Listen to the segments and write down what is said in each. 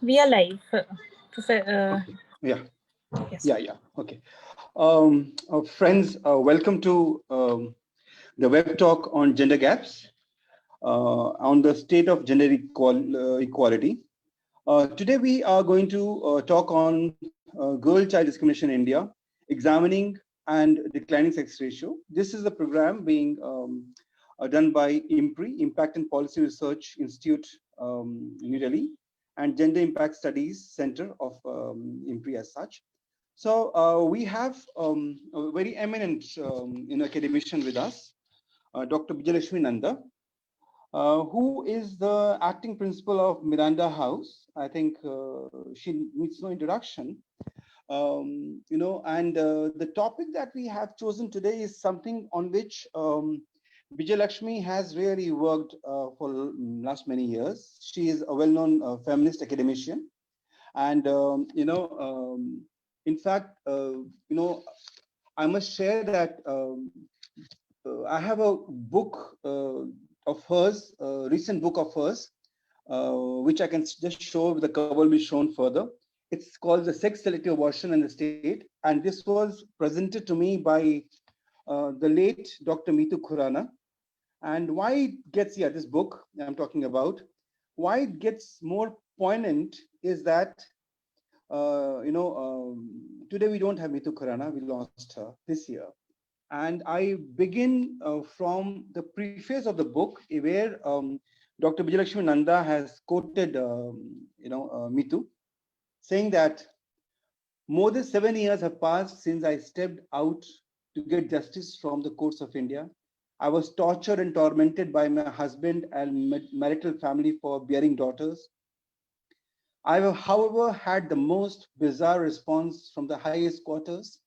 We are live. Yeah, Yes. yeah. Okay. Friends, welcome to the web talk on gender gaps, on the state of gender equality. Today we are going to talk on girl-child discrimination in India, examining and declining sex ratio. This is a program being done by IMPRI, Impact and Policy Research Institute, New Delhi, and Gender Impact Studies Center of IMPRI as such. So we have a very eminent academician with us, Dr. Bijayalaxmi Nanda, who is the acting principal of Miranda House. I think she needs no introduction. The topic that we have chosen today is something on which Bijayalaxmi has really worked for last many years. She is a well-known feminist academician, and in fact, I must share that I have a book of hers, recent book of hers, which I can just show. The cover will be shown further. It's called The Sex Selective Abortion in the State, and this was presented to me by the late Dr. Mitu Khurana. And why it gets, this book I'm talking about, why it gets more poignant is that, today we don't have Mitu Khurana, we lost her this year. And I begin from the preface of the book, where Dr. Bijayalaxmi Nanda has quoted, Mitu, saying that more than 7 years have passed since I stepped out to get justice from the courts of India. I was tortured and tormented by my husband and marital family for bearing daughters. I have, however, had the most bizarre response from the highest quarters.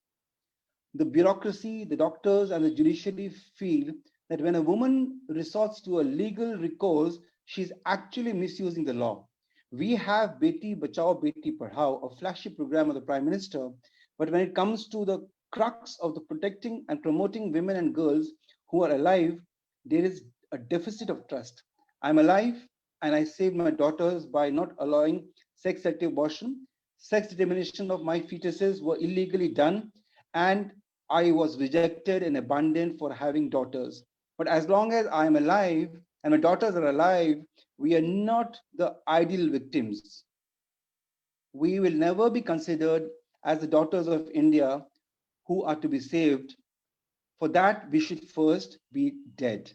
The bureaucracy, the doctors, and the judiciary feel that when a woman resorts to a legal recourse, she's actually misusing the law. We have Beti Bachao, Beti Padhao, a flashy program of the Prime Minister, but when it comes to the crux of the protecting and promoting women and girls who are alive, there is a deficit of trust. I'm alive and I saved my daughters by not allowing sex-selective abortion. Sex determination of my fetuses were illegally done, and I was rejected and abandoned for having daughters. But as long as I'm alive and my daughters are alive, we are not the ideal victims. We will never be considered as the daughters of India who are to be saved. For that, we should first be dead.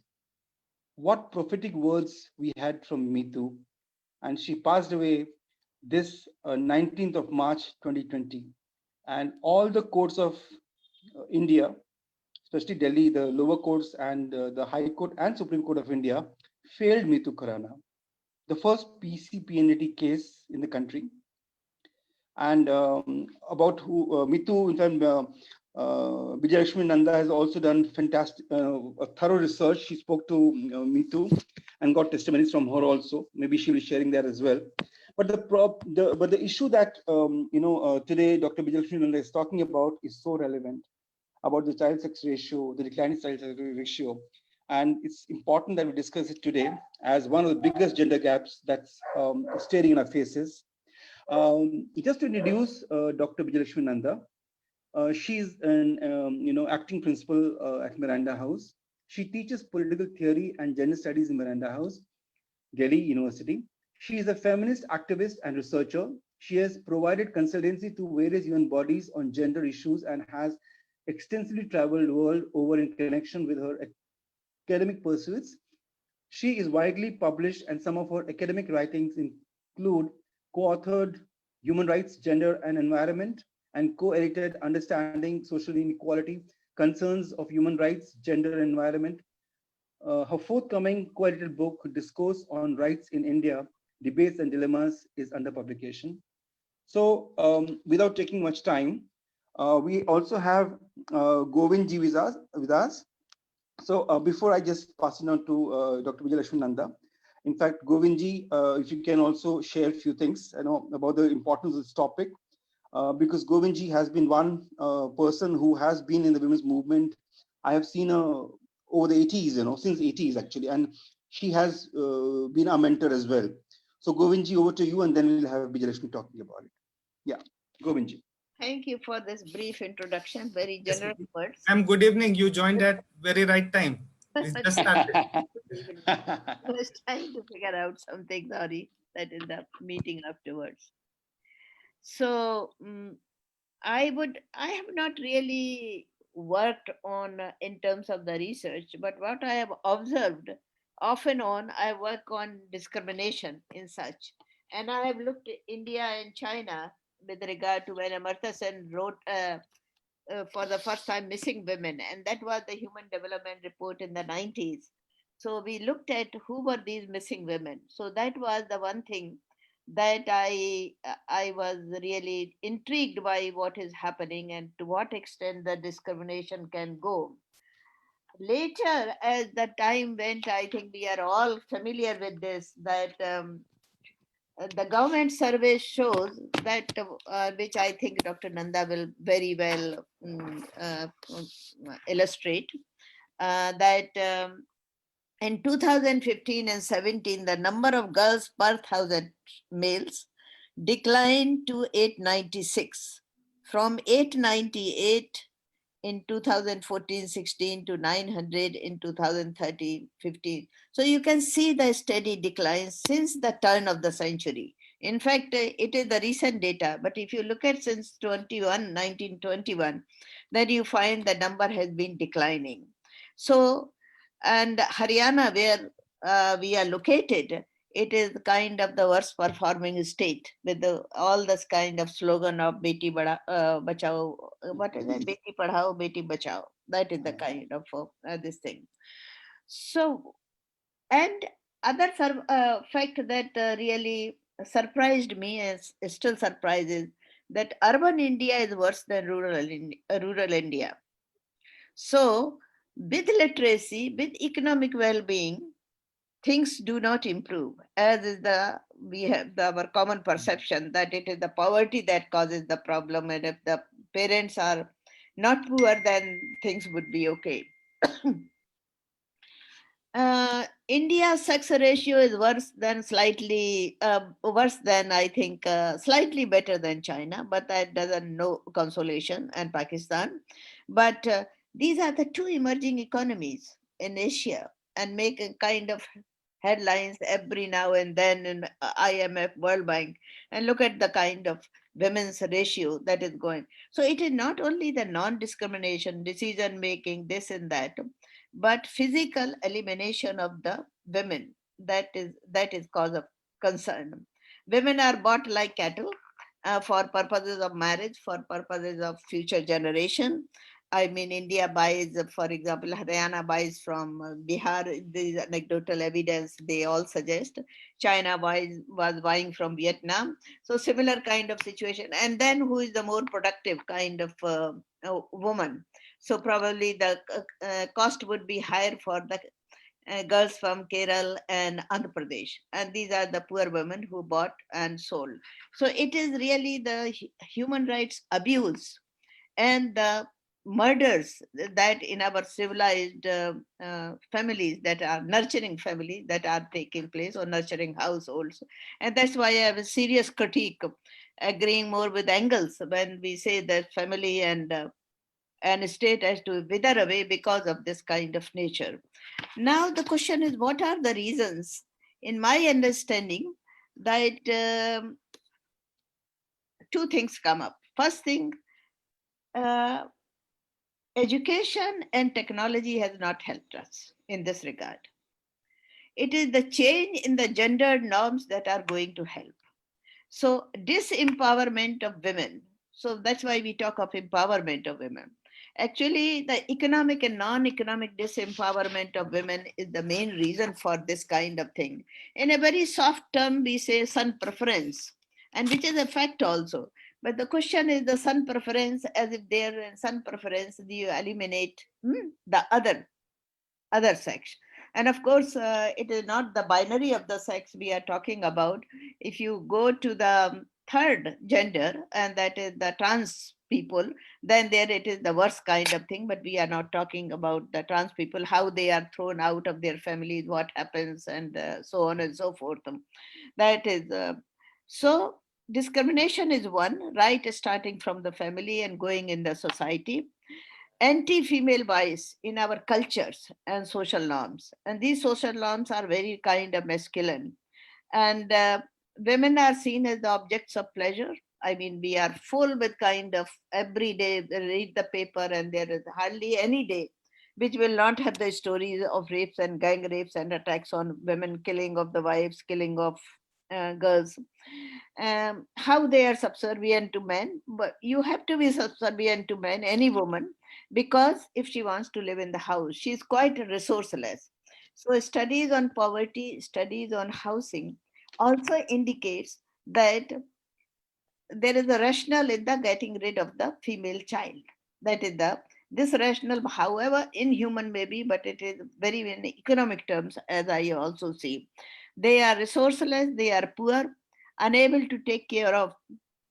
What prophetic words we had from Mitu. And she passed away this 19th of March 2020. And all the courts of India, especially Delhi, the lower courts and the High Court and Supreme Court of India, failed Mitu Khurana, the first PCPND case in the country. And about who Mitu, in fact, Bijayalaxmi Nanda has also done fantastic, a thorough research. She spoke to Mitu and got testimonies from her also. Maybe she'll be sharing that as well. But the issue that today Dr. Bijayalaxmi Nanda is talking about is so relevant, about the child sex ratio, the declining child sex ratio. And it's important that we discuss it today as one of the biggest gender gaps that's staring in our faces. Just to introduce Dr. Bijayalaxmi Nanda, she's an acting principal at Miranda House. She teaches political theory and gender studies in Miranda House, Delhi University. She is a feminist activist and researcher. She has provided consultancy to various UN bodies on gender issues and has extensively traveled the world over in connection with her academic pursuits. She is widely published, and some of her academic writings include co-authored Human Rights, Gender and Environment, and co-edited Understanding Social Inequality, Concerns of Human Rights, Gender and Environment. Her forthcoming co-edited book, Discourse on Rights in India, Debates and Dilemmas, is under publication. So without taking much time, we also have Govindji with us. So before I just pass it on to Dr. Bijayalaxmi Nanda, in fact, Govindji, if you can also share a few things about the importance of this topic, because Govindji has been one person who has been in the women's movement. I have seen her over the 80s, since 80s actually, and she has been a mentor as well. So Govindji, over to you, and then we'll have Bijayalaxmi talking about it. Yeah, Govindji. Thank you for this brief introduction. Very generous words. Ma'am, good evening. You joined at very right time. We just started. I was trying to figure out something. Sorry, that is the meeting afterwards. So I have not really worked on in terms of the research, but what I have observed off and on, I work on discrimination in such, and I have looked at India and China with regard to when Amartya Sen wrote for the first time missing women, and that was the Human Development Report in the 90s. So we looked at who were these missing women. So that was the one thing that I was really intrigued by what is happening and to what extent the discrimination can go. Later, as the time went, I think we are all familiar with this, that the government survey shows that, which I think Dr. Nanda will very well illustrate, that in 2015 and 17, the number of girls per thousand males declined to 896 from 898 in 2014-16 to 900 in 2013-15. So you can see the steady decline since the turn of the century. In fact, it is the recent data, but if you look at since 1921, then you find the number has been declining. So, and Haryana, where we are located, it is kind of the worst performing state with all this kind of slogan of Beti Bachao, what is it? Beti Padhao, Beti Bachao. That is the kind of this thing. So, and other fact that really surprised me and still surprises that urban India is worse than rural India. So, with literacy, with economic well-being, things do not improve, as is our common perception that it is the poverty that causes the problem, and if the parents are not poor, then things would be okay. India's sex ratio is worse than I think slightly better than China, but that doesn't no consolation, and Pakistan. But these are the two emerging economies in Asia and make a kind of headlines every now and then in IMF, World Bank, and look at the kind of women's ratio that is going. So it is not only the non-discrimination, decision making, this and that, but physical elimination of the women that is cause of concern. Women are bought like cattle for purposes of marriage, for purposes of future generation. I mean, India buys, for example, Haryana buys from Bihar. These anecdotal evidence they all suggest. China was buying from Vietnam. So similar kind of situation. And then who is the more productive kind of woman? So probably the cost would be higher for the girls from Kerala and Andhra Pradesh. And these are the poor women who bought and sold. So it is really the human rights abuse and the murders that in our civilized families, that are nurturing families, that are taking place, or nurturing households. And that's why I have a serious critique, agreeing more with Engels when we say that family and state has to wither away because of this kind of nature. Now the question is, what are the reasons? In my understanding, that two things come up. First thing, education and technology has not helped us in this regard. It is the change in the gender norms that are going to help. So disempowerment of women. So that's why we talk of empowerment of women. Actually, the economic and non-economic disempowerment of women is the main reason for this kind of thing. In a very soft term, we say son preference, and which is a fact also. But the question is the son preference, as if there in son preference, you eliminate the other sex. And of course, it is not the binary of the sex we are talking about. If you go to the third gender, and that is the trans people, then there it is the worst kind of thing. But we are not talking about the trans people, how they are thrown out of their families, what happens, and so on and so forth. That is so discrimination is one, right, starting from the family and going in the society. Anti-female bias in our cultures and social norms, and these social norms are very kind of masculine, and women are seen as the objects of pleasure. I mean, we are full with kind of every day read the paper, and there is hardly any day which will not have the stories of rapes and gang rapes and attacks on women, killing of the wives, killing of girls. How they are subservient to men, but you have to be subservient to men, any woman, because if she wants to live in the house, she is quite resourceless. So studies on poverty, studies on housing also indicates that there is a rationale in the getting rid of the female child. That is the this rationale, however inhuman may be, but it is very in economic terms, as I also see. They are resourceless, they are poor, unable to take care of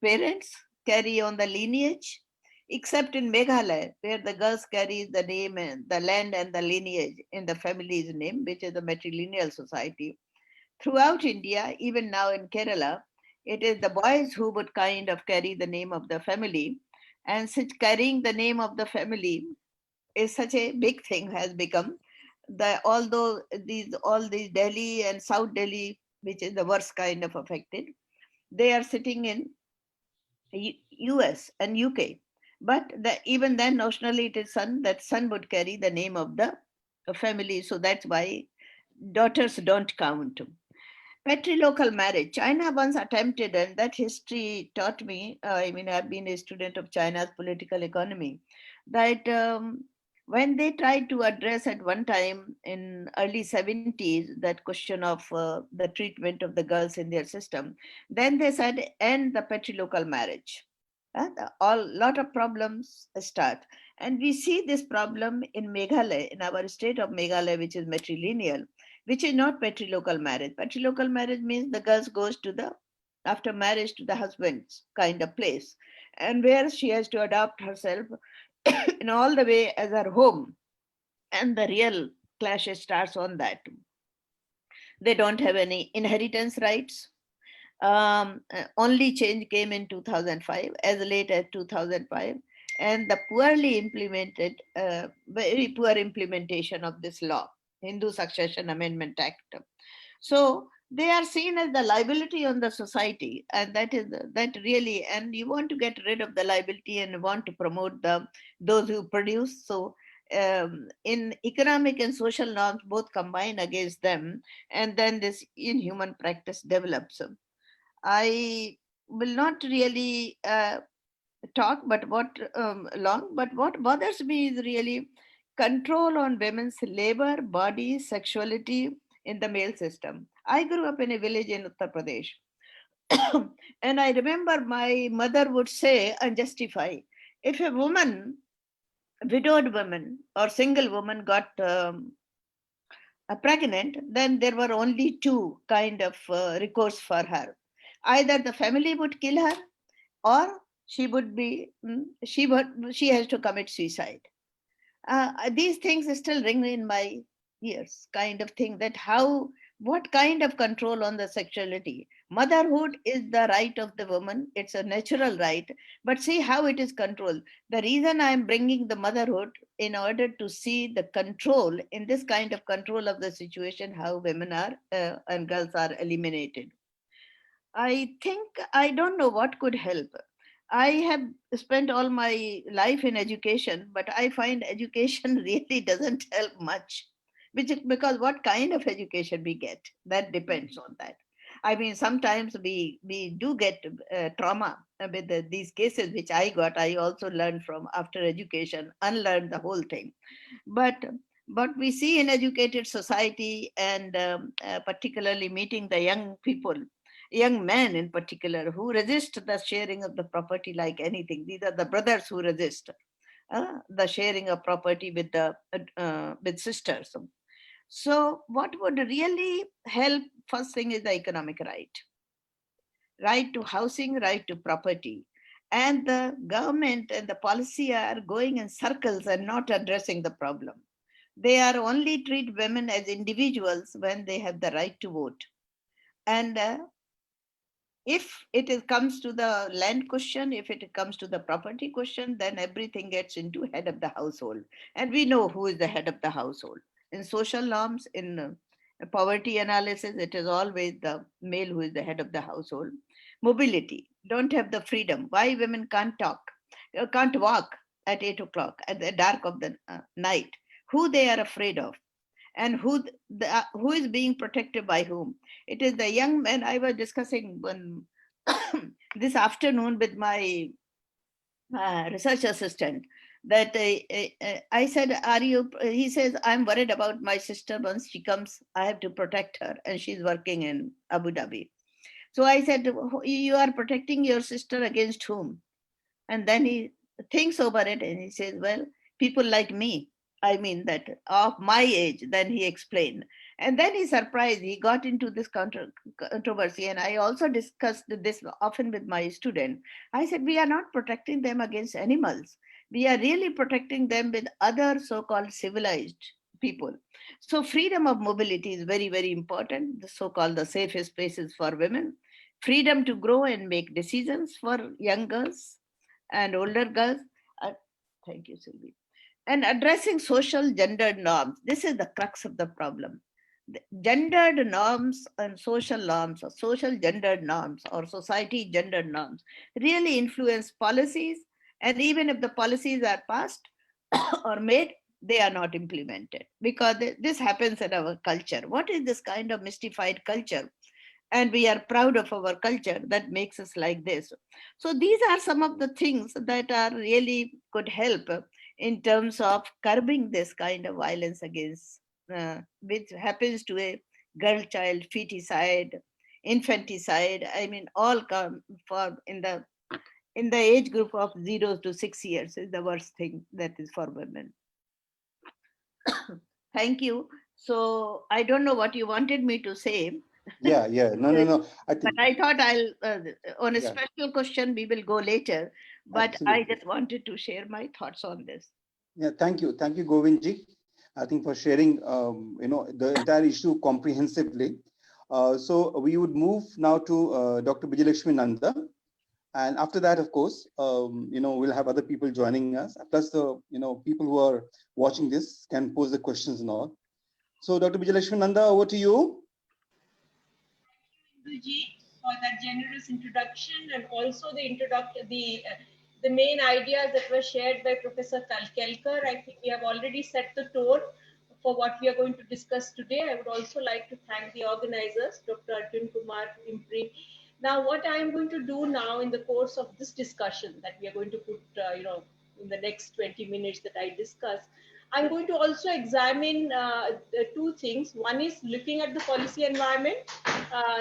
parents, carry on the lineage, except in Meghalaya, where the girls carry the name and the land and the lineage in the family's name, which is a matrilineal society. Throughout India, even now in Kerala, it is the boys who would kind of carry the name of the family. And since carrying the name of the family is such a big thing, has become the although these all these Delhi and South Delhi, which is the worst kind of affected, they are sitting in US and UK. But even then, notionally, it is son, that son would carry the name of the family. So that's why daughters don't count. Patrilocal marriage. China once attempted, and that history taught me. I mean, I've been a student of China's political economy. That when they tried to address at one time in early 70s that question of the treatment of the girls in their system, then they said end the patrilocal marriage. All lot of problems start, and we see this problem in Meghalaya, in our state of Meghalaya, which is matrilineal, which is not patrilocal marriage. Patrilocal marriage means the girl goes to the after marriage to the husband's kind of place, and where she has to adopt herself in all the way as her home, and the real clash starts on that. They don't have any inheritance rights. Only change came in 2005, as late as 2005, and the poorly implemented, very poor implementation of this law, Hindu Succession Amendment Act. So they are seen as the liability on the society, and that is that really. And you want to get rid of the liability and want to promote the those who produce. So in economic and social norms both combine against them, and then this inhuman practice develops. I will not really talk, but what long. But what bothers me is really control on women's labor, body, sexuality in the male system. I grew up in a village in Uttar Pradesh, and I remember my mother would say and justify, if a woman, widowed woman or single woman, got pregnant, then there were only two kind of recourse for her. Either the family would kill her, or she would be she has to commit suicide. These things still ring in my ears, kind of thing, that how, what kind of control on the sexuality. Motherhood is the right of the woman, it's a natural right, but see how it is controlled. The reason I am bringing the motherhood in order to see the control, in this kind of control of the situation, how women are and girls are eliminated. I think I don't know what could help. I have spent all my life in education, but I find education really doesn't help much. Which is because what kind of education we get, that depends on that. I mean, sometimes we do get trauma with these cases, which I got. I also learned from after education, unlearned the whole thing. But we see in educated society, and particularly meeting the young people, young men in particular, who resist the sharing of the property like anything. These are the brothers who resist the sharing of property with sisters. So what would really help, first thing is the economic right, right to housing, right to property. And the government and the policy are going in circles and not addressing the problem. They are only treat women as individuals when they have the right to vote. And if comes to the land question, if it comes to the property question, then everything gets into head of the household. And we know who is the head of the household. In social norms, in poverty analysis, it is always the male who is the head of the household. Mobility, don't have the freedom. Why women can't talk, can't walk at 8 o'clock at the dark of the night? Who they are afraid of? And who is being protected by whom? It is the young men. I was discussing one this afternoon with my research assistant that I said, are you, he says, I'm worried about my sister. Once she comes, I have to protect her, and she's working in Abu Dhabi. So I said, you are protecting your sister against whom? And then he thinks over it and he says, well, people like me. I mean, that of my age. Then he explained. And then he surprised. He got into this controversy. And I also discussed this often with my student. I said, we are not protecting them against animals. We are really protecting them with other so-called civilized people. So freedom of mobility is very, very important. The so-called the safe spaces for women. Freedom to grow and make decisions for young girls and older girls. Uh, Thank you, Sylvie. And addressing social gendered norms. This is the crux of the problem. The gendered norms and social norms, or social gendered norms, or society gendered norms really influence policies. And even if the policies are passed or made, they are not implemented because this happens in our culture. What is this kind of mystified culture? And we are proud of our culture that makes us like this. So these are some of the things that are really could help in terms of curbing this kind of violence against which happens to a girl child, feticide, infanticide. I mean, all come for in the age group of 0 to 6 years is the worst thing that is for women. Thank you. So I don't know what you wanted me to say. Yeah. No. I But think, I thought on a yeah, special question, we will go later. But I absolutely. just wanted to share my thoughts on this. Yeah, thank you, Govindji. I think for sharing, the entire issue comprehensively. So we would move now to Dr. Bijayalaxmi Nanda, and after that, of course, we'll have other people joining us. Plus, the people who are watching this can pose the questions and all. So, Dr. Bijayalaxmi Nanda, over to you. Ji, for that generous introduction, and also the main ideas that were shared by Professor Kalkelkar. I think we have already set the tone for what we are going to discuss today. I would also like to thank the organizers, Dr. Arjun Kumar, IMPRI. Now, what I am going to do now in the course of this discussion that we are going to put, in the next 20 minutes that I discuss, I'm going to also examine two things. One is looking at the policy environment,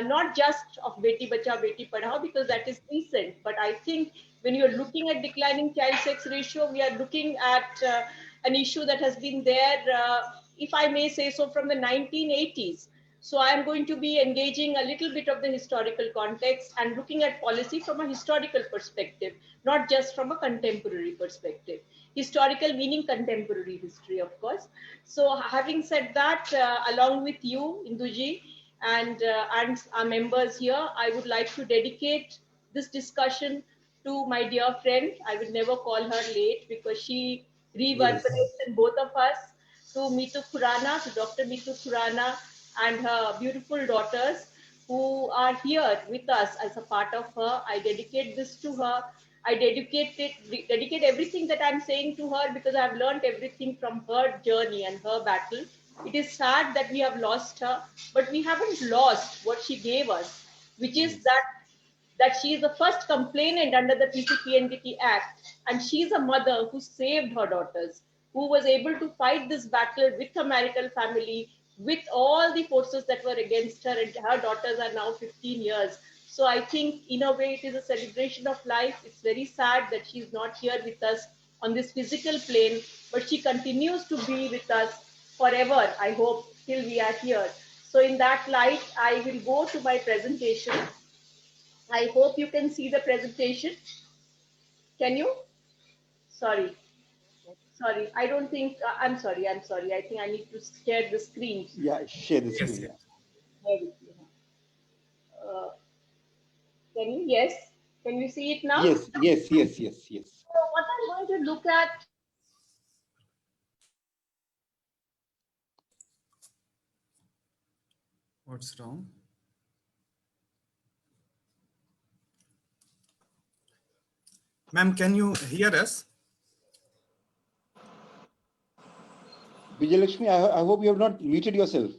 not just of Beti Bachao, Beti Padhao, because that is recent. But I think when you're looking at declining child sex ratio, we are looking at an issue that has been there, if I may say so, from the 1980s. So I am going to be engaging a little bit of the historical context and looking at policy from a historical perspective, not just from a contemporary perspective. Historical meaning contemporary history, of course. So having said that, along with you, Induji, and our members here, I would like to dedicate this discussion to my dear friend. I will never call her late because she Yes. reverberates in both of us, to Mitu Khurana, to Dr. Mitu Khurana, and her beautiful daughters who are here with us as a part of her. I dedicate this to her. I dedicate everything that I'm saying to her because I've learned everything from her journey and her battle. It is sad that we have lost her, but we haven't lost what she gave us, which is Yes. that she is the first complainant under the PCPNDT Act, and she's a mother who saved her daughters, who was able to fight this battle with her marital family, with all the forces that were against her, and her daughters are now 15 years. So I think, in a way, it is a celebration of life. It's very sad that she's not here with us on this physical plane, but she continues to be with us forever, I hope, till we are here. So in that light, I will go to my presentation. I hope you can see the presentation. Can you? Sorry. Sorry, I don't think, I'm sorry. I think I need to share the screen. Yeah, share the Yes, screen. yes. Yeah. Bear with me. Uh, can you? Yes. Can you see it now? Yes, yes, yes, yes, yes. So what I'm going to look at. What's wrong? Ma'am, can you hear us? Bijayalaxmi, I hope you have not muted yourself.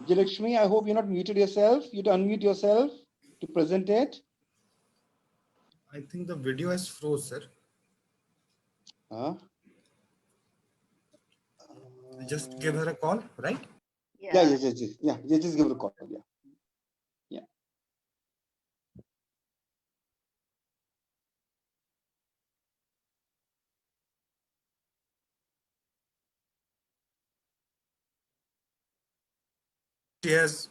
Bijayalaxmi, I hope you're not muted yourself. You to unmute yourself to present it. I think the video has froze, sir. Huh? Just give her a call, right? Yeah, yes, yes, yes. Yeah, just give it a call. Yeah. Yeah. She has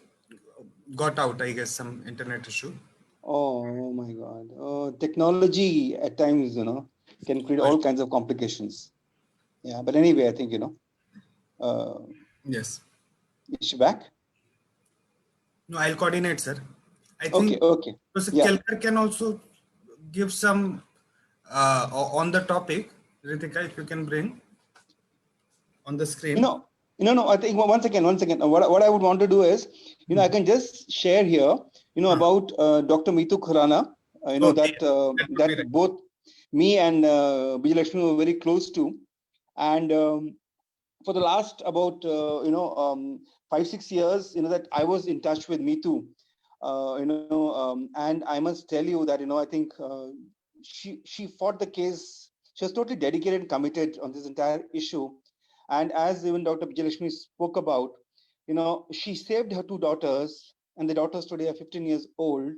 got out, I guess, some internet issue. Oh my God. Technology at times, can create all kinds of complications. Yeah. But anyway, I think, Yes. is she back? No, I'll coordinate, sir. I Okay, think okay. Professor Yeah. Kelkar can also give some on the topic. Ritika, if you can bring on the screen. No, I think one second. What I would want to do is, I can just share here, about Dr. Mitu Khurana, Okay, that would be that right. both me and Bijayalaxmi were very close to. And for the last about, 5-6 years, that I was in touch with Mitu, and I must tell you that, I think she fought the case. She was totally dedicated and committed on this entire issue. And as even Dr. Bijayalaxmi spoke about, she saved her two daughters, and the daughters today are 15 years old.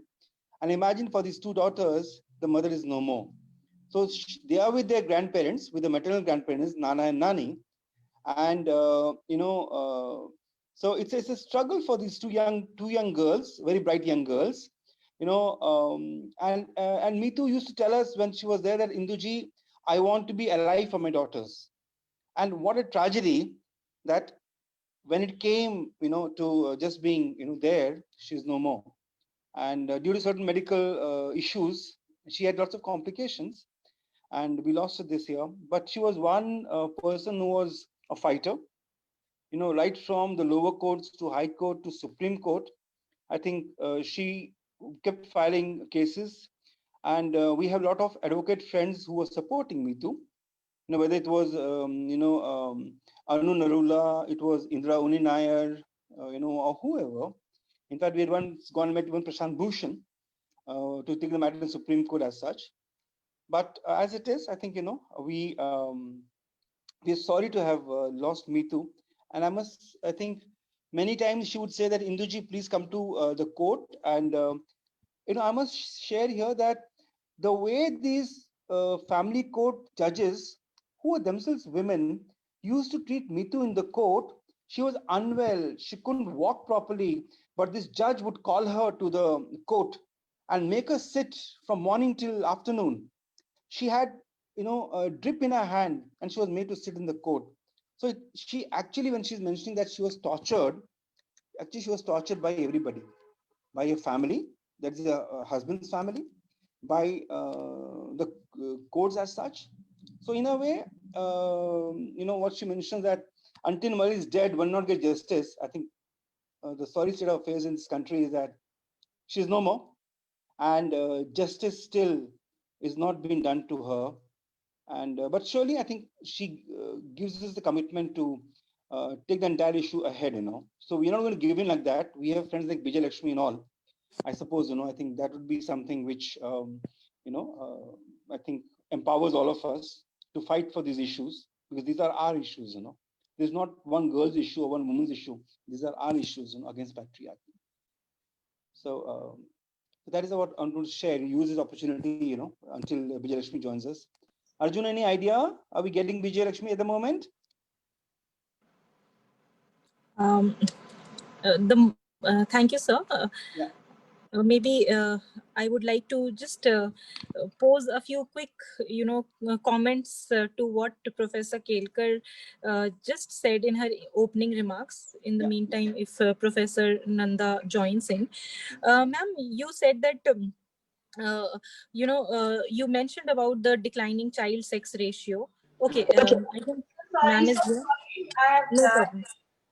And imagine for these two daughters, the mother is no more. So they are with their grandparents, with the maternal grandparents, Nana and Nani. And so it's a struggle for these two young girls, very bright young girls. And Mitu used to tell us when she was there that, Induji, I want to be alive for my daughters. And what a tragedy that when it came, to just being, there, she's no more. And due to certain medical issues, she had lots of complications, and we lost her this year. But she was one person who was a fighter, right from the lower courts to High Court to Supreme Court. I think she kept filing cases, and we have a lot of advocate friends who were supporting me too. Whether it was Anu Narula, it was Indra Uni Nair, or whoever. In fact, we had once gone and met even Prashant Bhushan to take the matter to the Supreme Court as such. But as it is, I think we're sorry to have lost Mitu. And I think many times she would say that, Induji, please come to the court. And, I must share here that the way these family court judges, who are themselves women, used to treat Mitu in the court. She was unwell. She couldn't walk properly. But this judge would call her to the court and make her sit from morning till afternoon. She had, a drip in her hand, and she was made to sit in the court. So she actually, when she's mentioning that she was tortured, actually she was tortured by everybody, by her family, that is her husband's family, by the courts as such. So in a way, what she mentions that until Murray is dead, one not get justice. I think the sorry state of affairs in this country is that she's no more, and justice still is not being done to her. And but surely I think she gives us the commitment to take the entire issue ahead. So we're not going to give in like that. We have friends like Bijayalaxmi and all. I suppose I think that would be something which I think empowers all of us to fight for these issues, because these are our issues. There's not one girl's issue or one woman's issue. These are our issues, against patriarchy. So that is what I'm going to share. Use this opportunity, until Bijayalaxmi joins us. Arjun, any idea? Are we getting Bijayalaxmi at the moment? The Thank you, sir. Yeah. Maybe I would like to just pose a few quick, comments to what Professor Kelkar just said in her opening remarks. In the Yeah. meantime, if Professor Nanda joins in, ma'am, you said that. You mentioned about the declining child sex ratio. Okay, I think Sorry, ma'am so is here. sorry. I have No problem.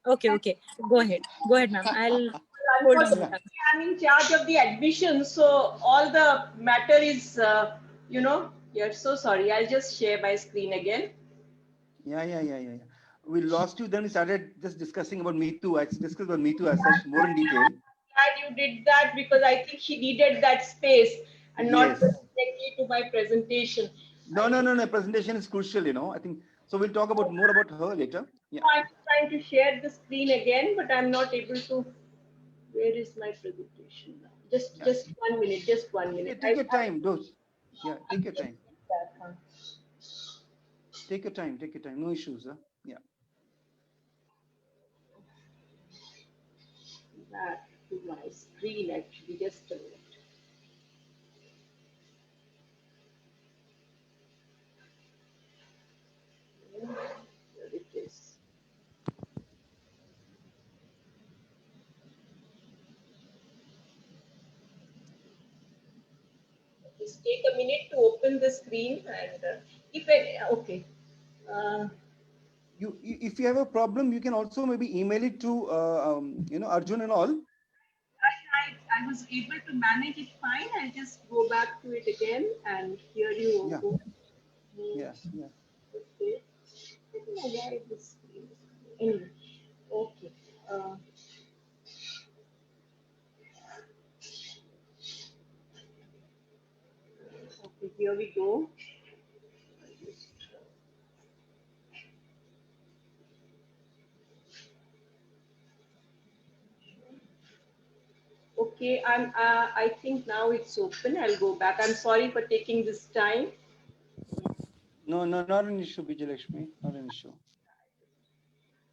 Okay, okay. Go ahead, ma'am. I'll hold on the unfortunately, time. I'm in charge of the admissions, so all the matter is, here. So sorry. I'll just share my screen again. Yeah. We lost you. Then we started just discussing about Me Too. I discussed about Me Too as such more in detail. Glad you did that because I think she needed that space and not Yes. directly to my presentation. No. Presentation is crucial, I think so. We'll talk about more about her later. Yeah. I'm trying to share the screen again, but I'm not able to. Where is my presentation now? Just 1 minute. Just 1 Yeah, minute. take your time, those. Yeah, take your time. Take your time. Take your time. No issues. Huh? Yeah. Back to my screen actually. Just a minute. There it is. Just take a minute to open the screen and okay. Uh, If you have a problem, you can also maybe email it to Arjun and all. I was able to manage it fine. I'll just go back to it again and here you Yeah. go. Yeah. Okay. I don't know why this screen is coming. Anyway, okay. Okay, here we go. Okay, I think now it's open. I'll go back. I'm sorry for taking this time. No, not an issue, Bijayalaxmi. Not an issue.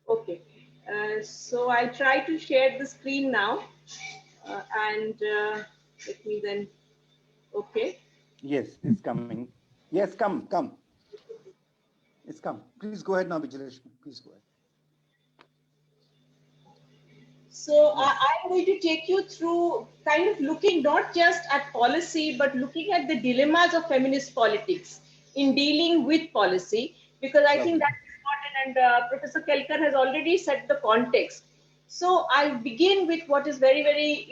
Okay, so I'll try to share the screen now, and let me then. Okay. Yes, it's coming. Yes, come. It's come. Please go ahead now, Bijayalaxmi. Please go ahead. So I'm going to take you through kind of looking not just at policy, but looking at the dilemmas of feminist politics in dealing with policy, because I think that's important. And Professor Kelkar has already set the context. So I'll begin with what is very, very,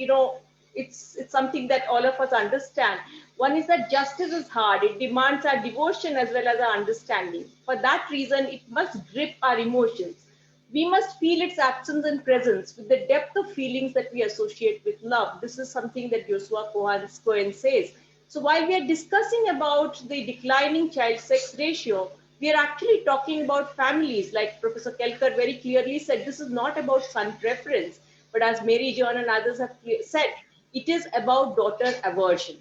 it's something that all of us understand. One is that justice is hard. It demands our devotion as well as our understanding. For that reason, it must grip our emotions. We must feel its absence and presence with the depth of feelings that we associate with love. This is something that Joshua Cohen says. So while we are discussing about the declining child sex ratio, we are actually talking about families. Like Professor Kelkar very clearly said, this is not about son preference, but as Mary John and others have said, it is about daughter aversion.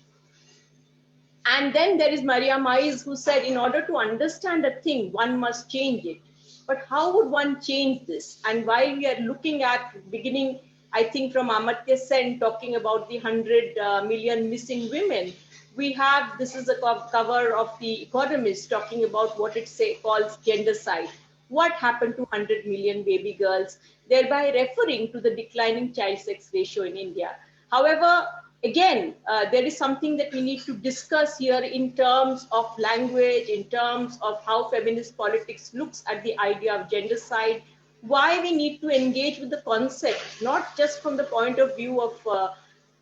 And then there is Maria Mais, who said, in order to understand a thing, one must change it. But how would one change this? And while we are looking at beginning, I think from Amartya Sen talking about the 100 million missing women, we have, this is a cover of The Economist talking about what it calls gendercide. What happened to 100 million baby girls, thereby referring to the declining child sex ratio in India. However, again, there is something that we need to discuss here in terms of language, in terms of how feminist politics looks at the idea of gendercide, why we need to engage with the concept, not just from the point of view of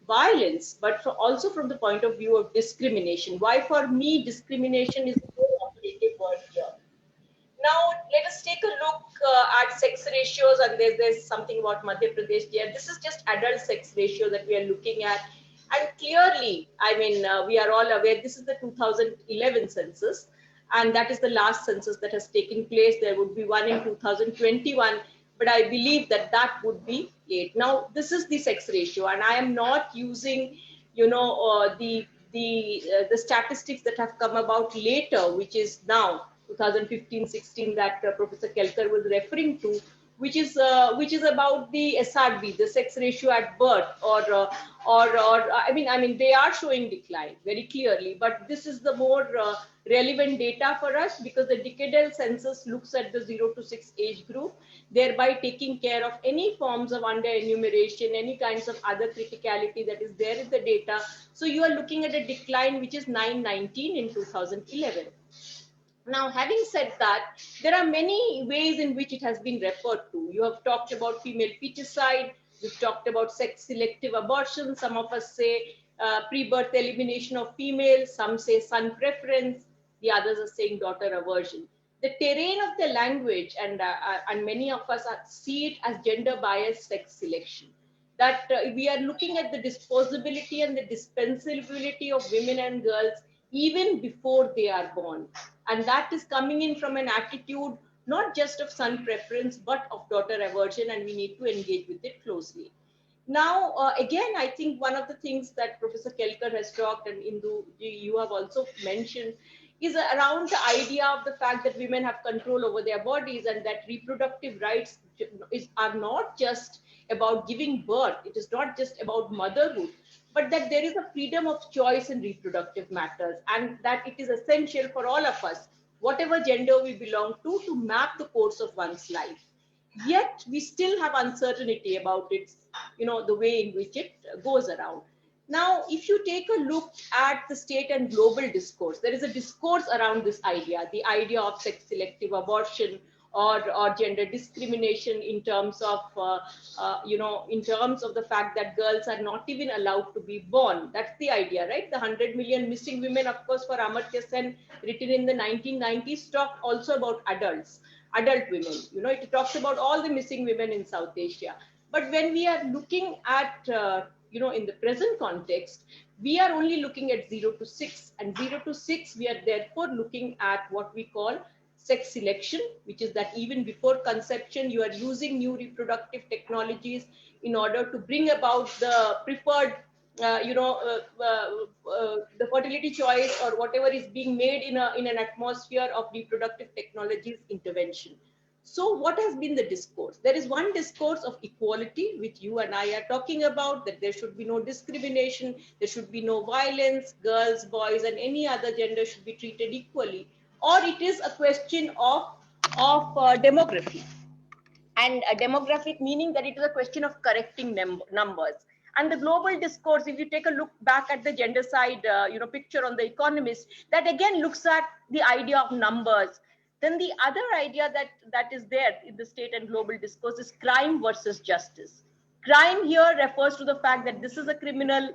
violence, but also from the point of view of discrimination. Why for me, discrimination is a more operative word here. Now, let us take a look at sex ratios, and there's something about Madhya Pradesh there. This is just adult sex ratio that we are looking at. And clearly, I mean, we are all aware, this is the 2011 census, and that is the last census that has taken place. There would be one in 2021, but I believe that that would be late. Now, this is the sex ratio, and I am not using, the statistics that have come about later, which is now 2015-16 that Professor Kelkar was referring to, which is about the SRB, the sex ratio at birth, or I mean they are showing decline very clearly, but this is the more relevant data for us because the decadal census looks at the 0 to 6 age group, thereby taking care of any forms of under enumeration, any kinds of other criticality that is there in the data. So you are looking at a decline which is 919 in 2011. Now, having said that, there are many ways in which it has been referred to. You have talked about female feticide, we've talked about sex-selective abortion, some of us say pre-birth elimination of females, some say son preference, the others are saying daughter aversion. The terrain of the language, and many of us see it as gender-biased sex selection. That we are looking at the disposability and the dispensability of women and girls even before they are born. And that is coming in from an attitude not just of son preference, but of daughter aversion, and we need to engage with it closely. Now, again, I think one of the things that Professor Kelkar has talked, and Indu, you have also mentioned, is around the idea of the fact that women have control over their bodies and that reproductive rights are not just about giving birth, it is not just about motherhood, but that there is a freedom of choice in reproductive matters, and that it is essential for all of us, whatever gender we belong to map the course of one's life. Yet we still have uncertainty about its, the way in which it goes around. Now, if you take a look at the state and global discourse, there is a discourse around this idea, the idea of sex-selective abortion or gender discrimination in terms of, in terms of the fact that girls are not even allowed to be born. That's the idea, right? The 100 million missing women, of course, for Amartya Sen, written in the 1990s, talked also about adult women. It talks about all the missing women in South Asia. But when we are looking at, in the present context, we are only looking at 0 to 6. And 0 to 6, we are therefore looking at what we call sex selection, which is that even before conception, you are using new reproductive technologies in order to bring about the preferred, the fertility choice or whatever is being made in an atmosphere of reproductive technologies intervention. So what has been the discourse? There is one discourse of equality, which you and I are talking about, that there should be no discrimination, there should be no violence, girls, boys, and any other gender should be treated equally. Or it is a question of demography. And a demographic meaning that it is a question of correcting numbers. And the global discourse, if you take a look back at the gender side, picture on The Economist, that again looks at the idea of numbers. Then the other idea that is there in the state and global discourse is crime versus justice. Crime here refers to the fact that this is a criminal,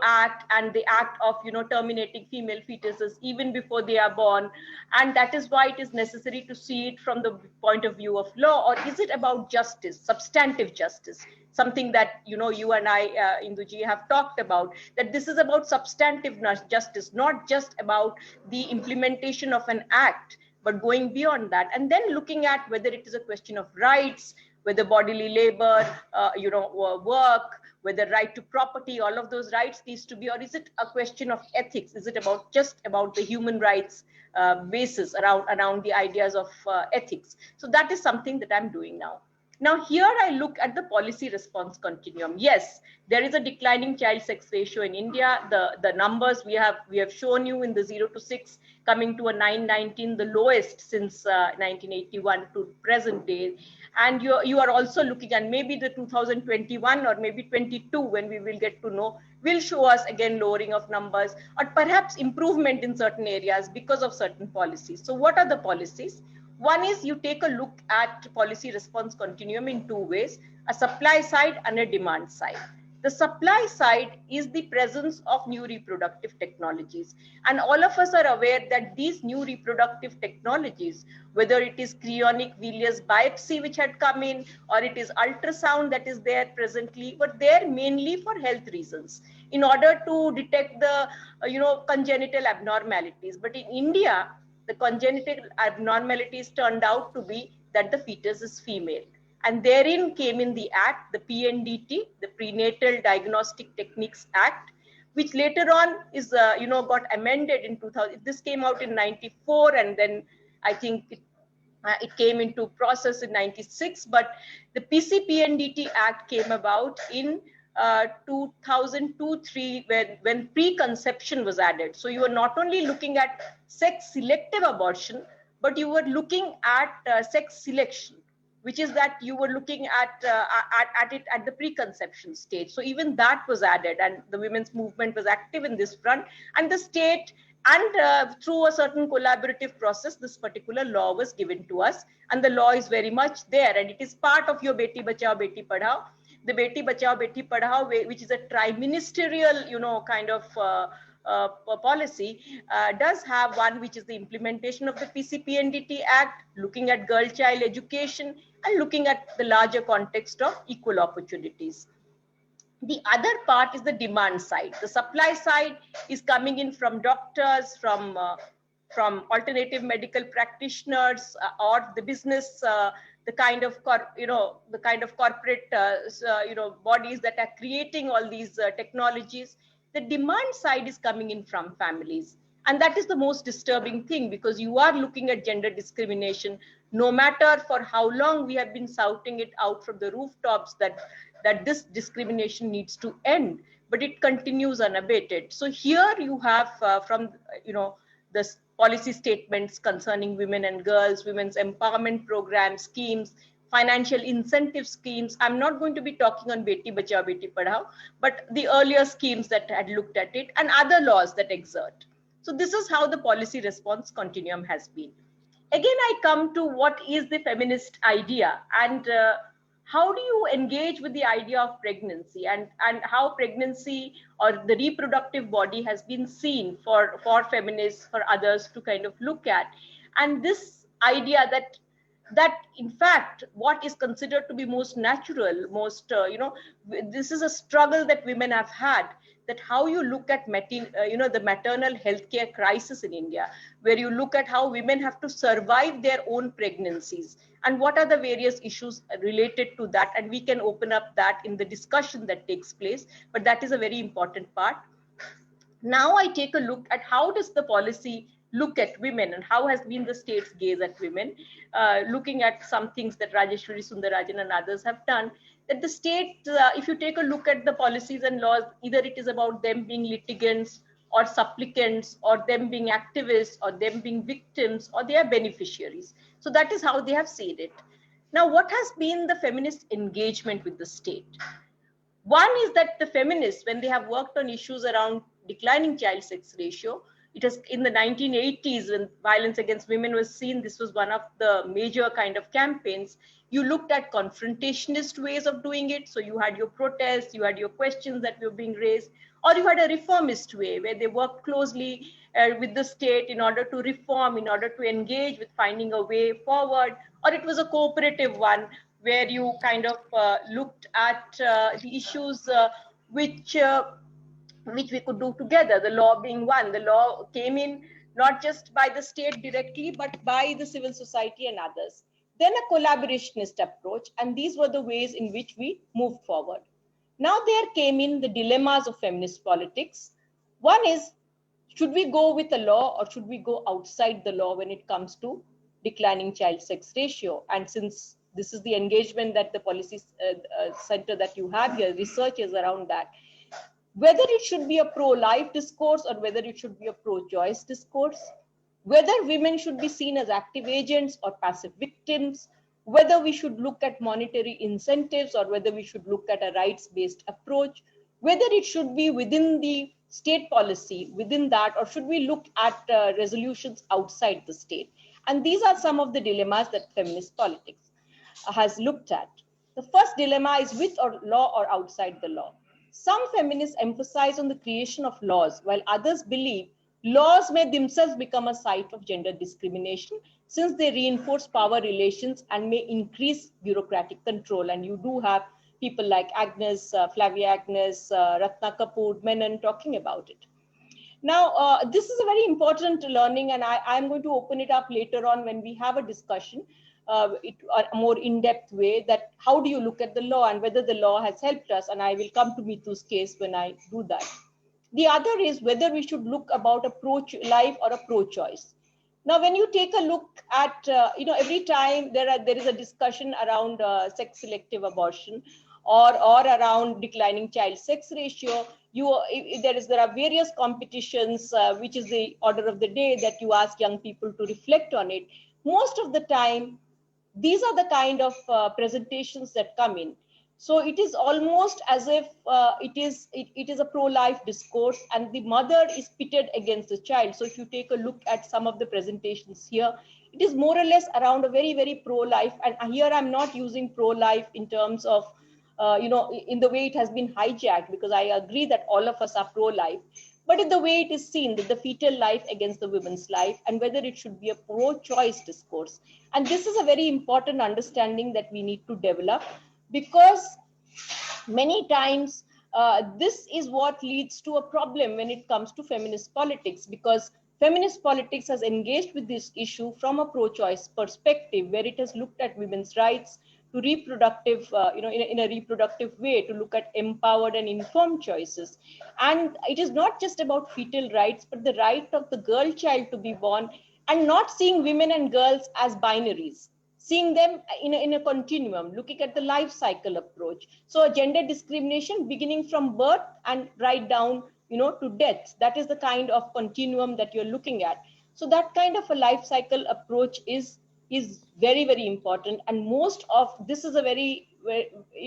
act, and the act of, terminating female fetuses even before they are born. And that is why it is necessary to see it from the point of view of law. Or is it about justice, substantive justice? Something that, you and I, Induji, have talked about, that this is about substantive justice, not just about the implementation of an act, but going beyond that. And then looking at whether it is a question of rights, whether bodily labor, work, whether right to property, all of those rights needs to be, or is it a question of ethics? Is it just about the human rights basis around the ideas of ethics? So that is something that I'm doing now. Now here I look at the policy response continuum. Yes, there is a declining child sex ratio in India. The numbers we have shown you in the 0 to 6 coming to a 919, the lowest since 1981 to present day. And you are also looking at maybe the 2021 or maybe 22, when we will get to know, will show us again lowering of numbers or perhaps improvement in certain areas because of certain policies. So what are the policies? One is you take a look at policy response continuum in two ways, a supply side and a demand side. The supply side is the presence of new reproductive technologies. And all of us are aware that these new reproductive technologies, whether it is cryonic villus biopsy which had come in, or it is ultrasound that is there presently, but they're mainly for health reasons, in order to detect the congenital abnormalities. But in India, the congenital abnormalities turned out to be that the fetus is female. And therein came in the act, the PNDT, the Prenatal Diagnostic Techniques Act, which later on is, got amended in 2000. This came out in 94, and then I think It came into process in 96, but the PCPNDT Act came about in 2002-3 when preconception was added. So you were not only looking at sex selective abortion, but you were looking at sex selection, which is that you were looking at it at the preconception stage. So even that was added, and the women's movement was active in this front, and the state, and through a certain collaborative process, this particular law was given to us, and the law is very much there, and it is part of your Beti Bachao Beti Padhao. The Beti Bachao Beti Padhao, which is a tri-ministerial, kind of policy, does have one which is the implementation of the PCPNDT Act, looking at girl-child education and looking at the larger context of equal opportunities. The other part is the demand side. The supply side is coming in from doctors, from alternative medical practitioners, or the business, the kind of corporate bodies that are creating all these technologies. The demand side is coming in from families, and that is the most disturbing thing, because you are looking at gender discrimination, no matter for how long we have been shouting it out from the rooftops that this discrimination needs to end, but it continues unabated. So here you have from the policy statements concerning women and girls, women's empowerment programs, schemes, financial incentive schemes. I'm not going to be talking on Beti Bachao Beti Padhao, but the earlier schemes that had looked at it, and other laws that exert. So this is how the policy response continuum has been. Again, I come to what is the feminist idea, and how do you engage with the idea of pregnancy, and how pregnancy or the reproductive body has been seen for feminists, for others to kind of look at. And this idea that in fact what is considered to be most natural, most this is a struggle that women have had, that how you look at the maternal healthcare crisis in India, where you look at how women have to survive their own pregnancies, and what are the various issues related to that, and we can open up that in the discussion that takes place, but that is a very important part. Now I take a look at how does the policy look at women, and how has been the state's gaze at women, looking at some things that Rajeshwari Sundarajan and others have done, that the state, if you take a look at the policies and laws, either it is about them being litigants or supplicants, or them being activists, or them being victims, or they are beneficiaries. So that is how they have seen it. Now, what has been the feminist engagement with the state? One is that the feminists, when they have worked on issues around declining child sex ratio, it was in the 1980s when violence against women was seen, this was one of the major kind of campaigns. You looked at confrontationist ways of doing it. So you had your protests, you had your questions that were being raised, or you had a reformist way where they worked closely with the state in order to reform, in order to engage with finding a way forward, or it was a cooperative one where you kind of looked at the issues which we could do together, the law being one. The law came in not just by the state directly, but by the civil society and others. Then a collaborationist approach, and these were the ways in which we moved forward. Now there came in the dilemmas of feminist politics. One is, should we go with a law or should we go outside the law when it comes to declining child sex ratio? And since this is the engagement that the policy center that you have here, research is around that. Whether it should be a pro-life discourse or whether it should be a pro-choice discourse, whether women should be seen as active agents or passive victims, whether we should look at monetary incentives or whether we should look at a rights-based approach, whether it should be within the state policy, within that, or should we look at resolutions outside the state? And these are some of the dilemmas that feminist politics has looked at. The first dilemma is with or law or outside the law. Some feminists emphasize on the creation of laws, while others believe laws may themselves become a site of gender discrimination since they reinforce power relations and may increase bureaucratic control. And you do have people like Agnes, Flavia Agnes, Ratna Kapoor, Menon talking about it. Now, this is a very important learning, and I'm going to open it up later on when we have a discussion, a more in-depth way, that how do you look at the law and whether the law has helped us, and I will come to Mitu's case when I do that. The other is whether we should look about a pro-life or a pro-choice. Now, when you take a look at, every time there is a discussion around sex selective abortion or around declining child sex ratio, there are various competitions, which is the order of the day, that you ask young people to reflect on it. Most of the time, these are the kind of presentations that come in. So it is almost as if it is a pro-life discourse, and the mother is pitted against the child. So if you take a look at some of the presentations here, it is more or less around a very, very pro-life. And here I'm not using pro-life in terms of, in the way it has been hijacked, because I agree that all of us are pro-life, but in the way it is seen, that the fetal life against the women's life, and whether it should be a pro-choice discourse. And this is a very important understanding that we need to develop, because many times this is what leads to a problem when it comes to feminist politics, because feminist politics has engaged with this issue from a pro-choice perspective, where it has looked at women's rights to reproductive, in a reproductive way, to look at empowered and informed choices. And it is not just about fetal rights, but the right of the girl child to be born, and not seeing women and girls as binaries, seeing them in a continuum, looking at the life cycle approach. So a gender discrimination beginning from birth and right down, to death. That is the kind of continuum that you're looking at. So that kind of a life cycle approach is very, very important. And most of this is a very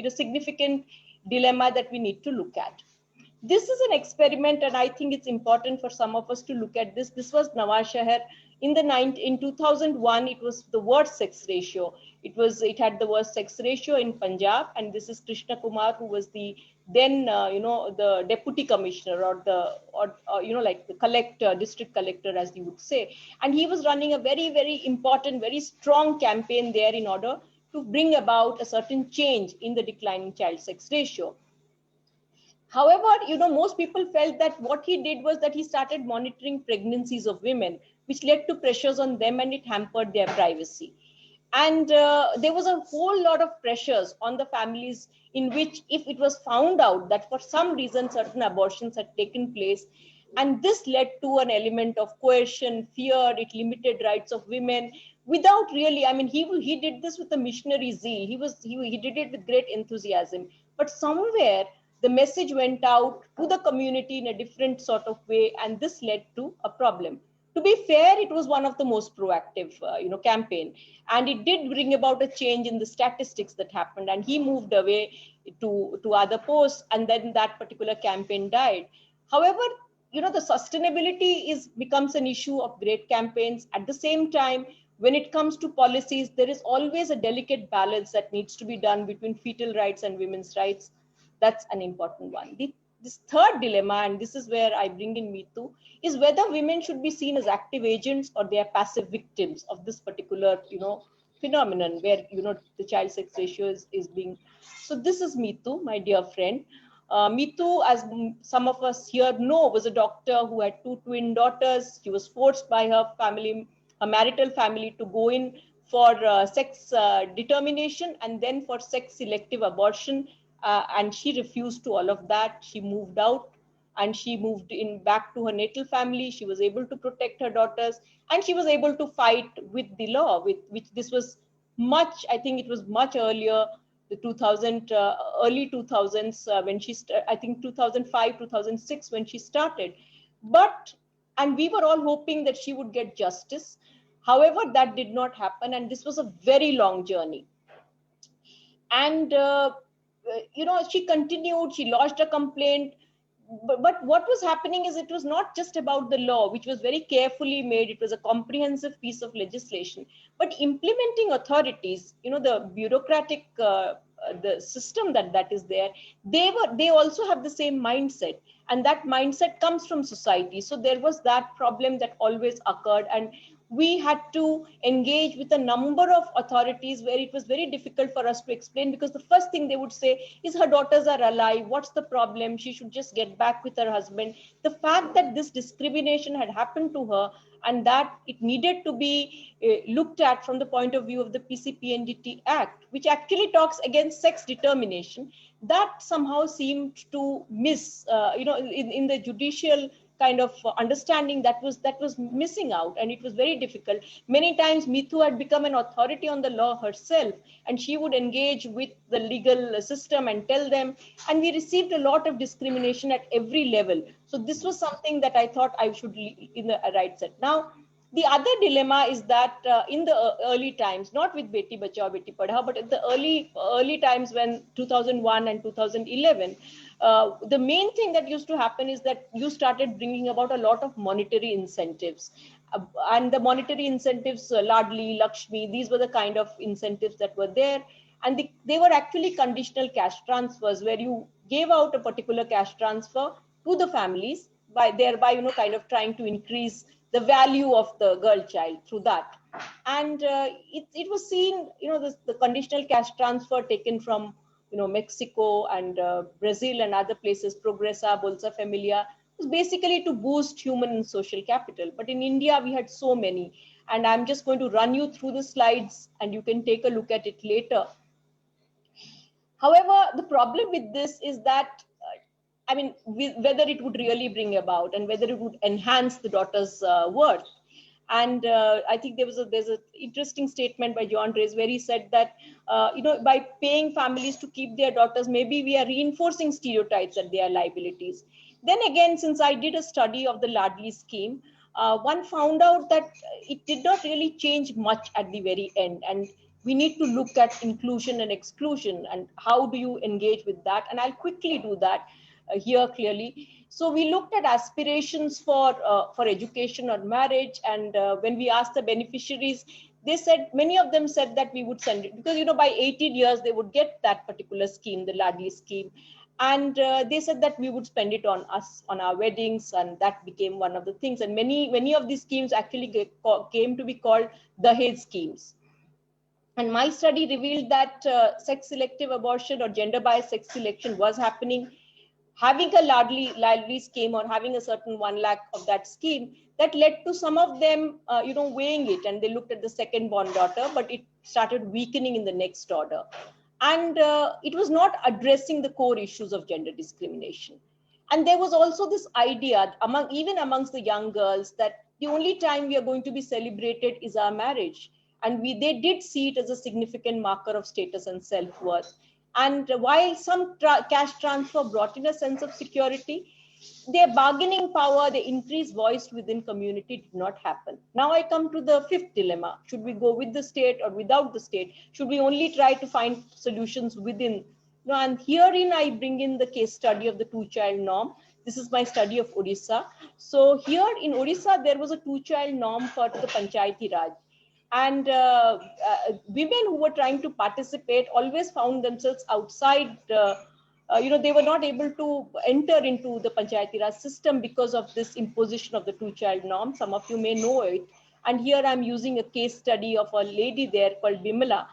significant dilemma that we need to look at. This is an experiment, and I think it's important for some of us to look at this. This was Nawashahar in 2001. It was the worst sex ratio. It had the worst sex ratio in Punjab, and this is Krishna Kumar, who was the then the deputy commissioner, or like the collector, district collector, as you would say. And he was running a very, very important, very strong campaign there in order to bring about a certain change in the declining child sex ratio. However, most people felt that what he did was that he started monitoring pregnancies of women, which led to pressures on them, and it hampered their privacy. And there was a whole lot of pressures on the families, in which, if it was found out that for some reason certain abortions had taken place, and this led to an element of coercion, fear, it limited rights of women, without really, I mean, he did this with a missionary zeal. He did it with great enthusiasm, but somewhere the message went out to the community in a different sort of way, and this led to a problem. To be fair, it was one of the most proactive, campaign, and it did bring about a change in the statistics that happened. And he moved away to other posts, and then that particular campaign died. However, the sustainability becomes an issue of great campaigns. At the same time, when it comes to policies, there is always a delicate balance that needs to be done between fetal rights and women's rights. That's an important one. This third dilemma, and this is where I bring in Meetu, is whether women should be seen as active agents or they are passive victims of this particular, phenomenon, where, the child sex ratio is being. So this is Meetu, my dear friend. Meetu, as some of us here know, was a doctor who had 2 twin daughters. She was forced by her marital family, to go in for sex determination, and then for sex selective abortion. And she refused to all of that. She moved out, and she moved in back to her natal family. She was able to protect her daughters, and she was able to fight with the law, which this was much, I think it was much earlier, the 2000, early 2000s, when I think 2005, 2006, when she started. And we were all hoping that she would get justice. However, that did not happen, and this was a very long journey. And she continued, she lodged a complaint, but what was happening is, it was not just about the law, which was very carefully made. It was a comprehensive piece of legislation, but implementing authorities, the bureaucratic the system that is there, they also have the same mindset, and that mindset comes from society. So there was that problem that always occurred, and we had to engage with a number of authorities, where it was very difficult for us to explain, because the first thing they would say is, her daughters are alive, what's the problem, she should just get back with her husband. The fact that this discrimination had happened to her, and that it needed to be looked at from the point of view of the PCPNDT Act, which actually talks against sex determination, that somehow seemed to miss, in the judicial kind of understanding that was missing out, and it was very difficult. Many times Mithu had become an authority on the law herself, and she would engage with the legal system and tell them, and we received a lot of discrimination at every level. So this was something that I thought I should in the right set. Now the other dilemma is that in the early times, not with Beti Bachao, Beti Padhao, but at the early times when 2001 and 2011, the main thing that used to happen is that you started bringing about a lot of monetary incentives. And the monetary incentives, Ladli, Lakshmi, these were the kind of incentives that were there. And they were actually conditional cash transfers, where you gave out a particular cash transfer to the families, by thereby, kind of trying to increase the value of the girl child through that. And it was seen, the conditional cash transfer taken from, Mexico and Brazil and other places, Progressa, Bolsa Familia, was basically to boost human and social capital. But in India, we had so many. And I'm just going to run you through the slides, and you can take a look at it later. However, the problem with this is that, whether it would really bring about and whether it would enhance the daughter's worth. And I think there's an interesting statement by John Race where he said that, by paying families to keep their daughters, maybe we are reinforcing stereotypes that they are liabilities. Then again, since I did a study of the Ladli scheme, one found out that it did not really change much at the very end. And we need to look at inclusion and exclusion and how do you engage with that. And I'll quickly do that here clearly. So we looked at aspirations for education or marriage. And when we asked the beneficiaries, they said, many of them said that we would send it because, by 18 years, they would get that particular scheme, the Ladli scheme. And they said that we would spend it on us, on our weddings. And that became one of the things. And many of these schemes actually came to be called Dahej schemes. And my study revealed that sex selective abortion or gender biased sex selection was happening. Having a Ladli scheme or having a certain 1 lakh of that scheme, that led to some of them, weighing it, and they looked at the second born daughter, but it started weakening in the next order. And it was not addressing the core issues of gender discrimination. And there was also this idea even amongst the young girls that the only time we are going to be celebrated is our marriage. And they did see it as a significant marker of status and self-worth. And while some cash transfer brought in a sense of security, their bargaining power, the increased voice within community did not happen. Now I come to the fifth dilemma. Should we go with the state or without the state? Should we only try to find solutions within? And herein I bring in the case study of the two-child norm. This is my study of Odisha. So here in Odisha, there was a two-child norm for the Panchayati Raj. And women who were trying to participate always found themselves outside. They were not able to enter into the Panchayati Raj system because of this imposition of the two-child norm. Some of you may know it. And here I'm using a case study of a lady there called Bimala.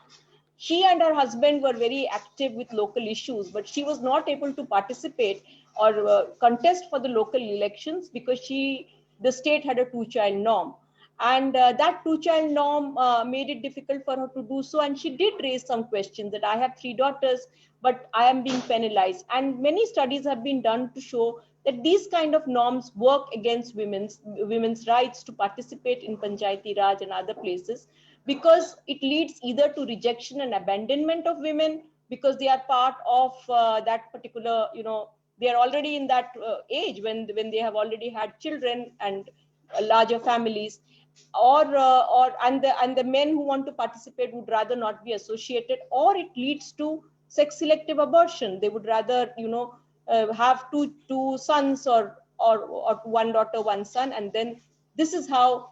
She and her husband were very active with local issues, but she was not able to participate or contest for the local elections because the state had a two-child norm. And that two-child norm made it difficult for her to do so. And she did raise some questions that I have 3 daughters, but I am being penalized. And many studies have been done to show that these kind of norms work against women's rights to participate in Panchayati Raj and other places, because it leads either to rejection and abandonment of women because they are part of that particular, they are already in that age when they have already had children and larger families. And the men who want to participate would rather not be associated, or it leads to sex selective abortion. They would rather have two sons or 1 daughter, 1 son, and then this is how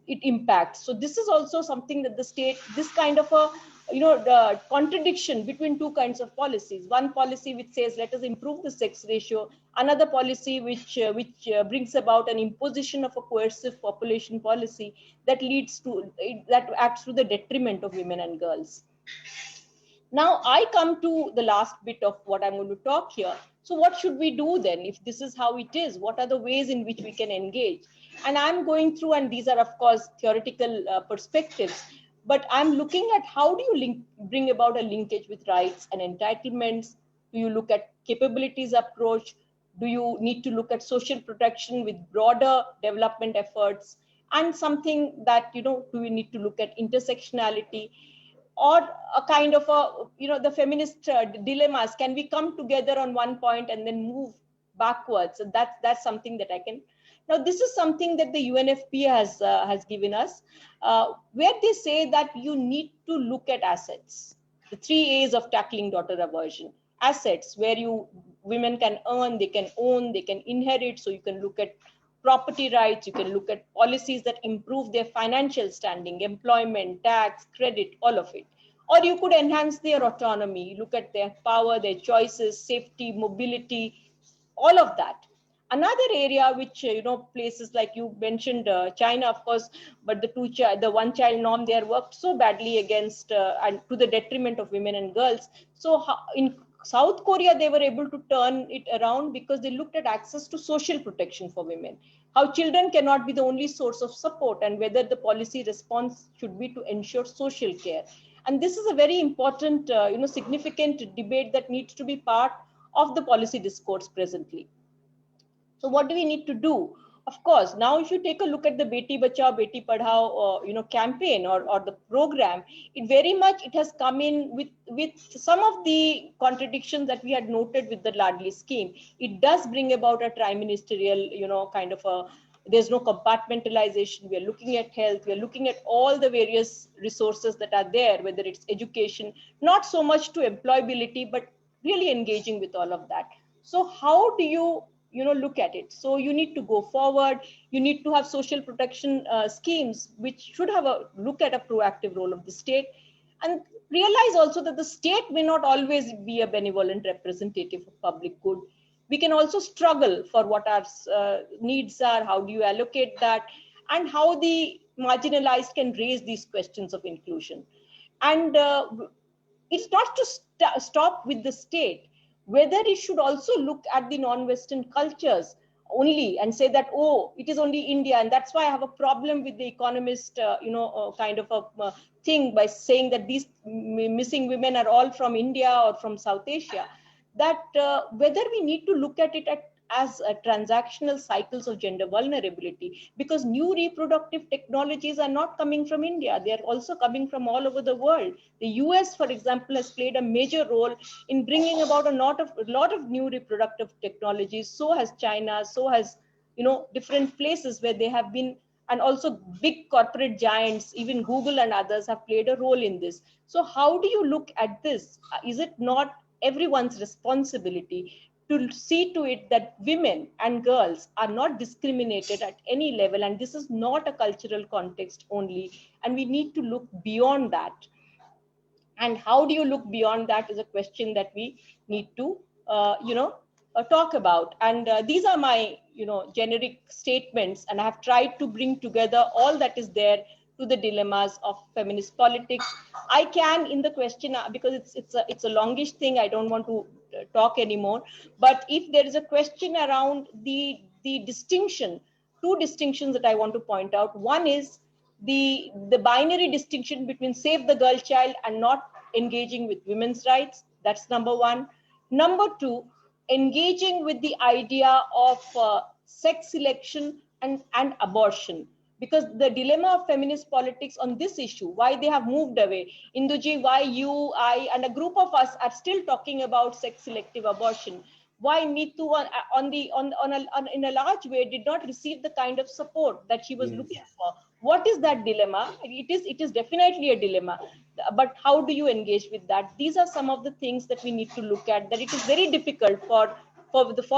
it impacts. So this is also something that the state, this kind of a the contradiction between 2 kinds of policies. One policy which says let us improve the sex ratio, another policy which brings about an imposition of a coercive population policy that acts to the detriment of women and girls. Now I come to the last bit of what I'm going to talk here. So what should we do then if this is how it is? What are the ways in which we can engage? And I'm going through, and these are of course theoretical perspectives, but I'm looking at how do you bring about a linkage with rights and entitlements? Do you look at capabilities approach? Do you need to look at social protection with broader development efforts? And something that, do we need to look at intersectionality, or a kind of the feminist dilemmas? Can we come together on one point and then move backwards? And that's something that I can. Now, this is something that the UNFPA has given us, where they say that you need to look at assets. The 3 A's of tackling daughter aversion. Assets, where women can earn, they can own, they can inherit. So you can look at property rights, you can look at policies that improve their financial standing, employment, tax, credit, all of it. Or you could enhance their autonomy, look at their power, their choices, safety, mobility, all of that. Another area which, places like you mentioned, China, of course, but the one child norm there worked so badly against and to the detriment of women and girls. So in South Korea, they were able to turn it around because they looked at access to social protection for women, how children cannot be the only source of support, and whether the policy response should be to ensure social care. And this is a very important, significant debate that needs to be part of the policy discourse presently. So what do we need to do? Of course, now if you take a look at the Beti Bachao, Beti Padhao, campaign or the program, it has come in with some of the contradictions that we had noted with the Ladli scheme. It does bring about a tri-ministerial, kind of there's no compartmentalization. We are looking at health. We are looking at all the various resources that are there, whether it's education, not so much to employability, but really engaging with all of that. So how do you look at it? So you need to go forward. You need to have social protection schemes, which should have a look at a proactive role of the state, and realize also that the state may not always be a benevolent representative of public good. We can also struggle for what our needs are. How do you allocate that? And how the marginalized can raise these questions of inclusion. And it's not to stop with the state, whether it should also look at the non-Western cultures only and say that, oh, it is only India. And that's why I have a problem with the Economist, kind of a thing by saying that these missing women are all from India or from South Asia. That whether we need to look at it as transactional cycles of gender vulnerability, because new reproductive technologies are not coming from India. They are also coming from all over the world. The US, for example, has played a major role in bringing about a lot of new reproductive technologies. So has China, so has, different places where they have been, and also big corporate giants, even Google and others have played a role in this. So how do you look at this? Is it not everyone's responsibility to see to it that women and girls are not discriminated at any level? And this is not a cultural context only, and we need to look beyond that. And how do you look beyond that is a question that we need to talk about. And these are my generic statements, and I have tried to bring together all that is there to the dilemmas of feminist politics. I can, in the question, because it's a longish thing, I don't want to talk anymore, but if there is a question around the distinction, two distinctions that I want to point out. One is the binary distinction between save the girl child and not engaging with women's rights. That's number one. Number two, engaging with the idea of sex selection and abortion. Because the dilemma of feminist politics on this issue, why they have moved away. Induji, why you, I, and a group of us are still talking about sex selective abortion. Why Me Too in a large way did not receive the kind of support that she was looking for. What is that dilemma? It is definitely a dilemma, but how do you engage with that? These are some of the things that we need to look at, that it is very difficult for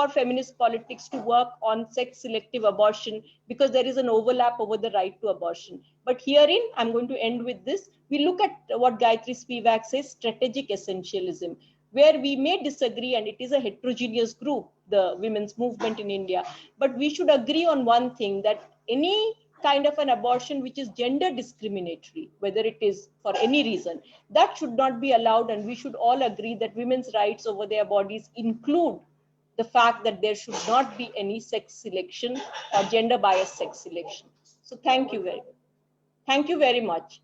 feminist politics to work on sex selective abortion, because there is an overlap over the right to abortion. But herein, I'm going to end with this. We look at what Gayatri Spivak says, strategic essentialism, where we may disagree, and it is a heterogeneous group, the women's movement in India. But we should agree on one thing, that any kind of an abortion which is gender discriminatory, whether it is for any reason, that should not be allowed. And we should all agree that women's rights over their bodies include the fact that there should not be any sex selection or gender biased sex selection. So thank you very much.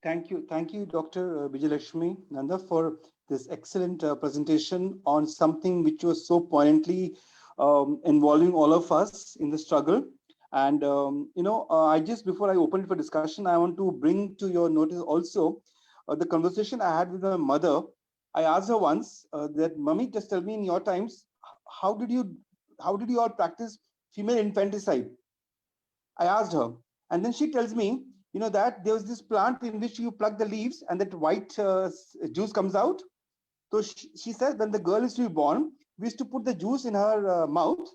Thank you, Dr. Bijayalaxmi Nanda, for this excellent presentation on something which was so poignantly involving all of us in the struggle. And I just, before I open it for discussion, I want to bring to your notice also the conversation I had with my mother. I asked her once that, "Mummy, just tell me in your times, how did you all practice female infanticide?" I asked her, and then she tells me, that there was this plant in which you plug the leaves and that white juice comes out. So she says when the girl is to be born, we used to put the juice in her mouth.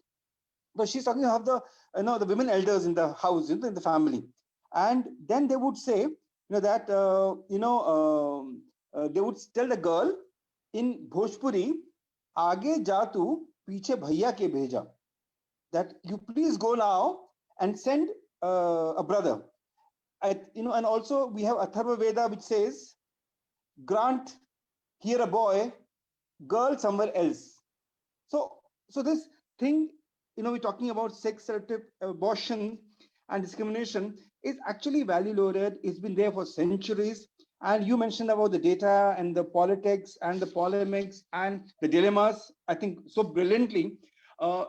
But she's talking of the the women elders in the house, in the family, and then they would say, that they would tell the girl in Bhojpuri, "Aage ja tu, piche bhaiya ke bheja," that you please go now and send a brother. And also we have Atharva Veda, which says, "Grant here a boy, girl somewhere else." So this thing, we're talking about sex selective abortion and discrimination, is actually value loaded. It's been there for centuries. And you mentioned about the data and the politics and the polemics and the dilemmas, I think so brilliantly. As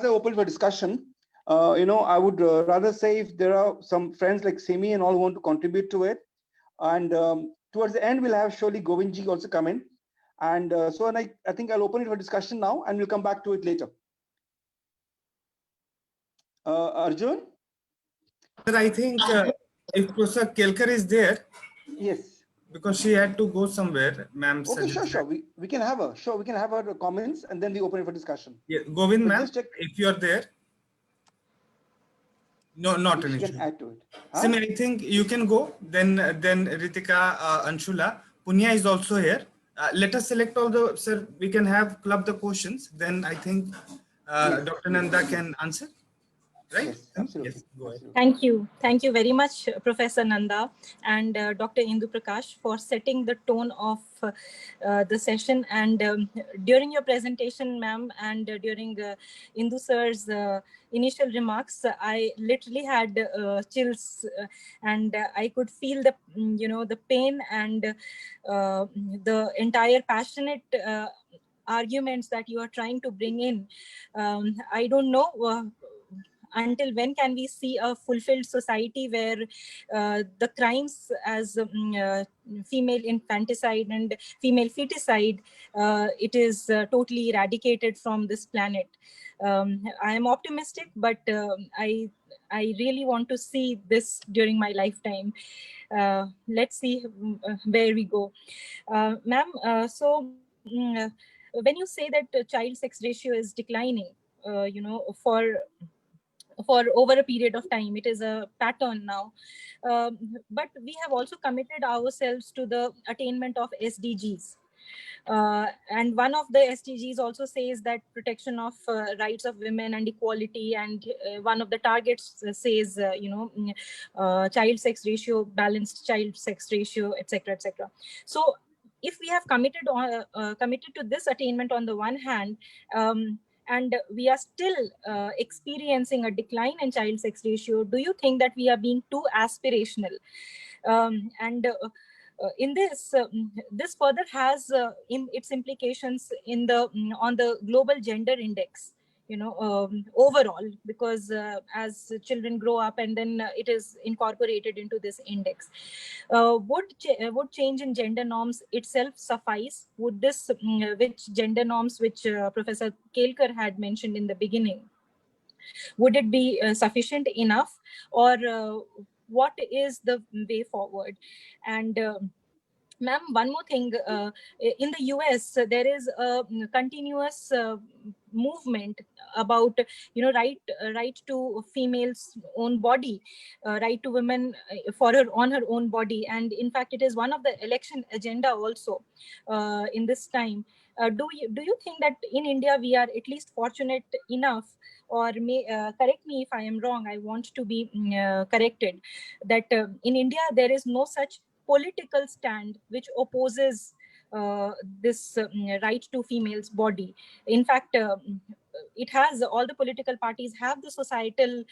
I open for discussion, I would rather say, if there are some friends like Simi and all who want to contribute to it, and towards the end, we'll have surely Govindji also come in. And I think I'll open it for discussion now, and we'll come back to it later. Arjun? Sir, I think if Professor Kelkar is there, Yes. because she had to go somewhere, ma'am. Okay, sure. We can have her comments, and then we open it for discussion. Yeah, Govind, ma'am, check if you are there. No, not an issue. Can add to it. Simi, I think you can go. Then Ritika, Anshula, Punya is also here. Let us select all the, sir, we can have club the questions. Then I think Yes. Dr. Nanda can answer. Right? Yes, absolutely. Yes, go ahead. Thank you very much, Professor Nanda and Dr. Indu Prakash, for setting the tone of the session. And during your presentation, ma'am, and during Indu sir's initial remarks, I literally had chills, and I could feel the the pain and the entire passionate arguments that you are trying to bring in. I don't know until when can we see a fulfilled society where the crimes as female infanticide and female feticide, it is totally eradicated from this planet. I am optimistic, but I really want to see this during my lifetime. Let's see where we go. Ma'am, when you say that child sex ratio is declining, for over a period of time, it is a pattern now, but we have also committed ourselves to the attainment of SDGs. And one of the SDGs also says that protection of rights of women and equality, and one of the targets says child sex ratio, balanced child sex ratio, etc., etc. So if we have committed to this attainment on the one hand, and we are still experiencing a decline in child sex ratio, do you think that we are being too aspirational? In this, this further has its implications in the on the global gender index, overall, because as children grow up and then it is incorporated into this index. Would change in gender norms itself suffice? Would this, which gender norms which Professor Kelkar had mentioned in the beginning, would it be sufficient enough, or what is the way forward? And ma'am, one more thing. In the US, there is a continuous movement about right to females' own body, right to women for on her own body, and in fact, it is one of the election agenda also in this time. Do you think that in India we are at least fortunate enough, or may correct me if I am wrong? I want to be corrected. That in India there is no such political stand which opposes this right to females' body. In fact, it has, all the political parties have the societal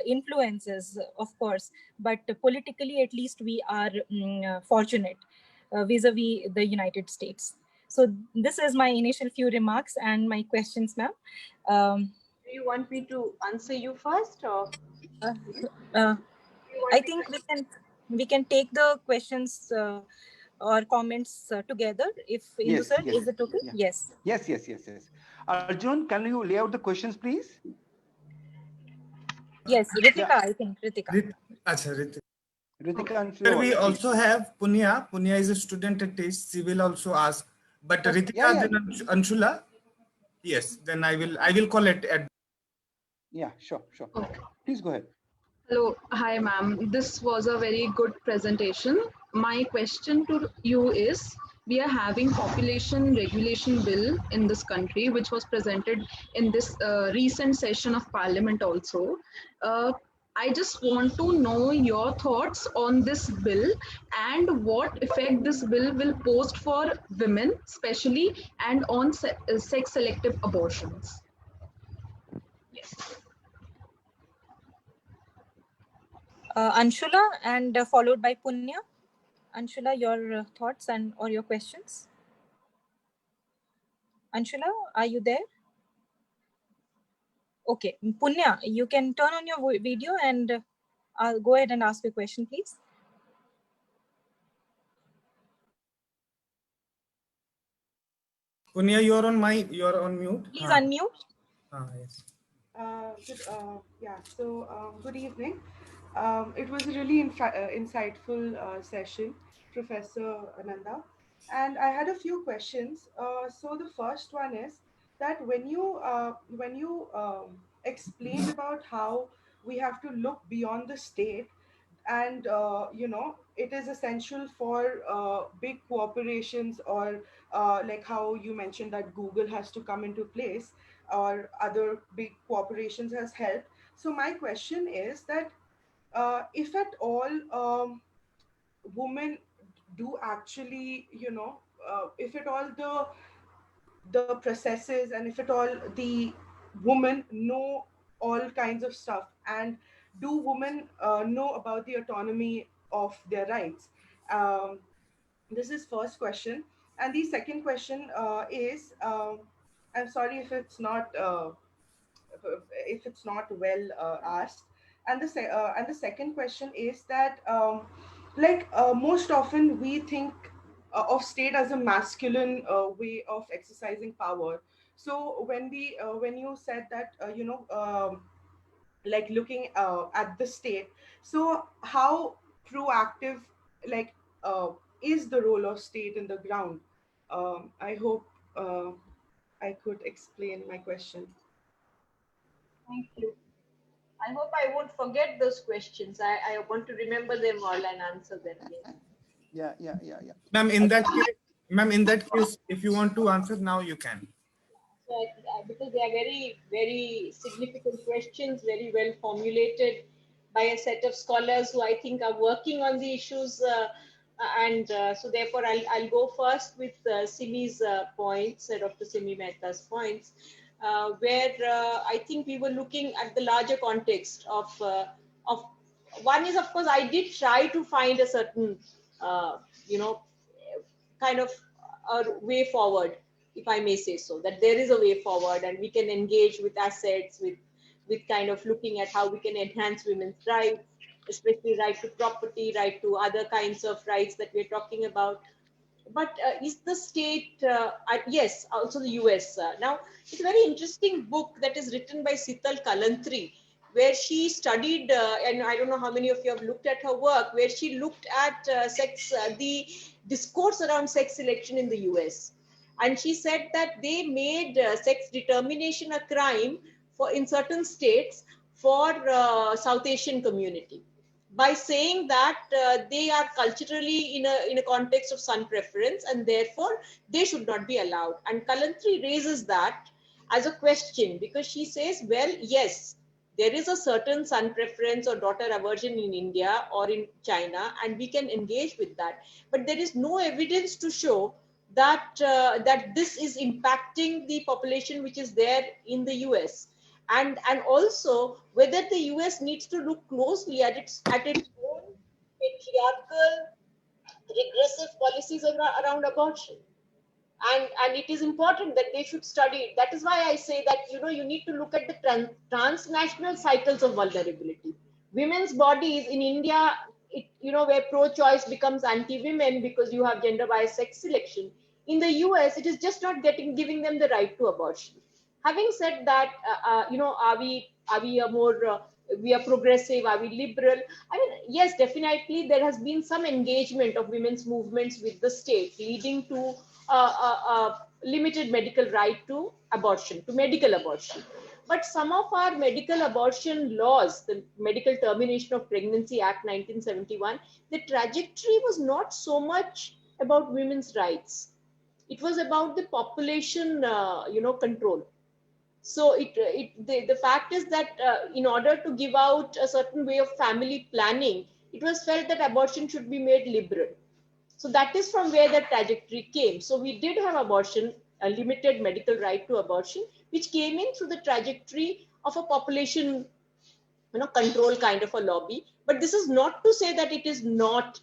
influences, of course, but politically at least we are fortunate vis-a-vis the United States. So this is my initial few remarks and my questions, ma'am. Do you want me to answer you first, or I think we can take the questions or comments together. If Indu sir, is it okay? Yeah. Yes. Yes. Arjun, can you lay out the questions, please? Yes, Ritika, I think Ritika. Ritika and Here we Flor. also have Punya. Punya is a student at TASTE. She will also ask. But Ritika, then Anshula. Yes, then I will call it at. Yeah, sure. Okay. Please go ahead. Hello, hi ma'am. This was a very good presentation. My question to you is, we are having population regulation bill in this country, which was presented in this recent session of parliament also. I just want to know your thoughts on this bill and what effect this bill will pose for women, especially, and on sex selective abortions. Yes. Anshula and followed by Punya. Anshula, your thoughts and or your questions. Anshula, are you there? Okay, Punya, you can turn on your video and go ahead and ask your question, please. Punya, you're on mute. Please unmute. Yes. Good evening. It was a really insightful session, Professor Nanda. And I had a few questions. So the first one is that when you explained about how we have to look beyond the state, and it is essential for big corporations, or like how you mentioned that Google has to come into place, or other big corporations has helped. So my question is that if at all women do actually, if at all the processes, and if at all the women know all kinds of stuff, and do women know about the autonomy of their rights? This is first question. And the second question is, I'm sorry if it's not well asked. And the second question is that, most often we think of state as a masculine way of exercising power. So when you said that, like looking at the state, so how proactive, like is the role of state in the ground? I hope I could explain my question. Thank you. I hope I won't forget those questions. I want to remember them all and answer them. Yes. Yeah. Ma'am, in that case, if you want to answer now, you can. So because they are very, very significant questions, very well formulated by a set of scholars who I think are working on the issues. So therefore, I'll go first with Simi's points, Dr. Simi Mehta's points, where I think we were looking at the larger context of one is, of course, I did try to find a certain, kind of a way forward, if I may say so, that there is a way forward and we can engage with assets, with kind of looking at how we can enhance women's rights, especially right to property, right to other kinds of rights that we're talking about. But is the state, yes, also the US. Now, it's a very interesting book that is written by Sital Kalantri, where she studied, and I don't know how many of you have looked at her work, where she looked at the discourse around sex selection in the US. And she said that they made sex determination a crime in certain states for South Asian community, by saying that they are culturally in a context of son preference and therefore they should not be allowed. And Kalantri raises that as a question, because she says, well, yes, there is a certain son preference or daughter aversion in India or in China, and we can engage with that. But there is no evidence to show that that this is impacting the population which is there in the US. And also whether the US needs to look closely at its own patriarchal, regressive policies around abortion. and it is important that they should study it. That is why I say that, you need to look at the transnational cycles of vulnerability. Women's bodies in India, where pro-choice becomes anti-women because you have gender biased sex selection. In the US, it is just not giving them the right to abortion. Having said that, are we we are progressive? Are we liberal? I mean, yes, definitely there has been some engagement of women's movements with the state, leading to limited medical right to abortion, to medical abortion. But some of our medical abortion laws, the Medical Termination of Pregnancy Act 1971, the trajectory was not so much about women's rights. It was about the population, control. So the fact is that in order to give out a certain way of family planning, it was felt that abortion should be made liberal. So that is from where the trajectory came. So we did have abortion, a limited medical right to abortion, which came in through the trajectory of a population, control kind of a lobby. But this is not to say that it is not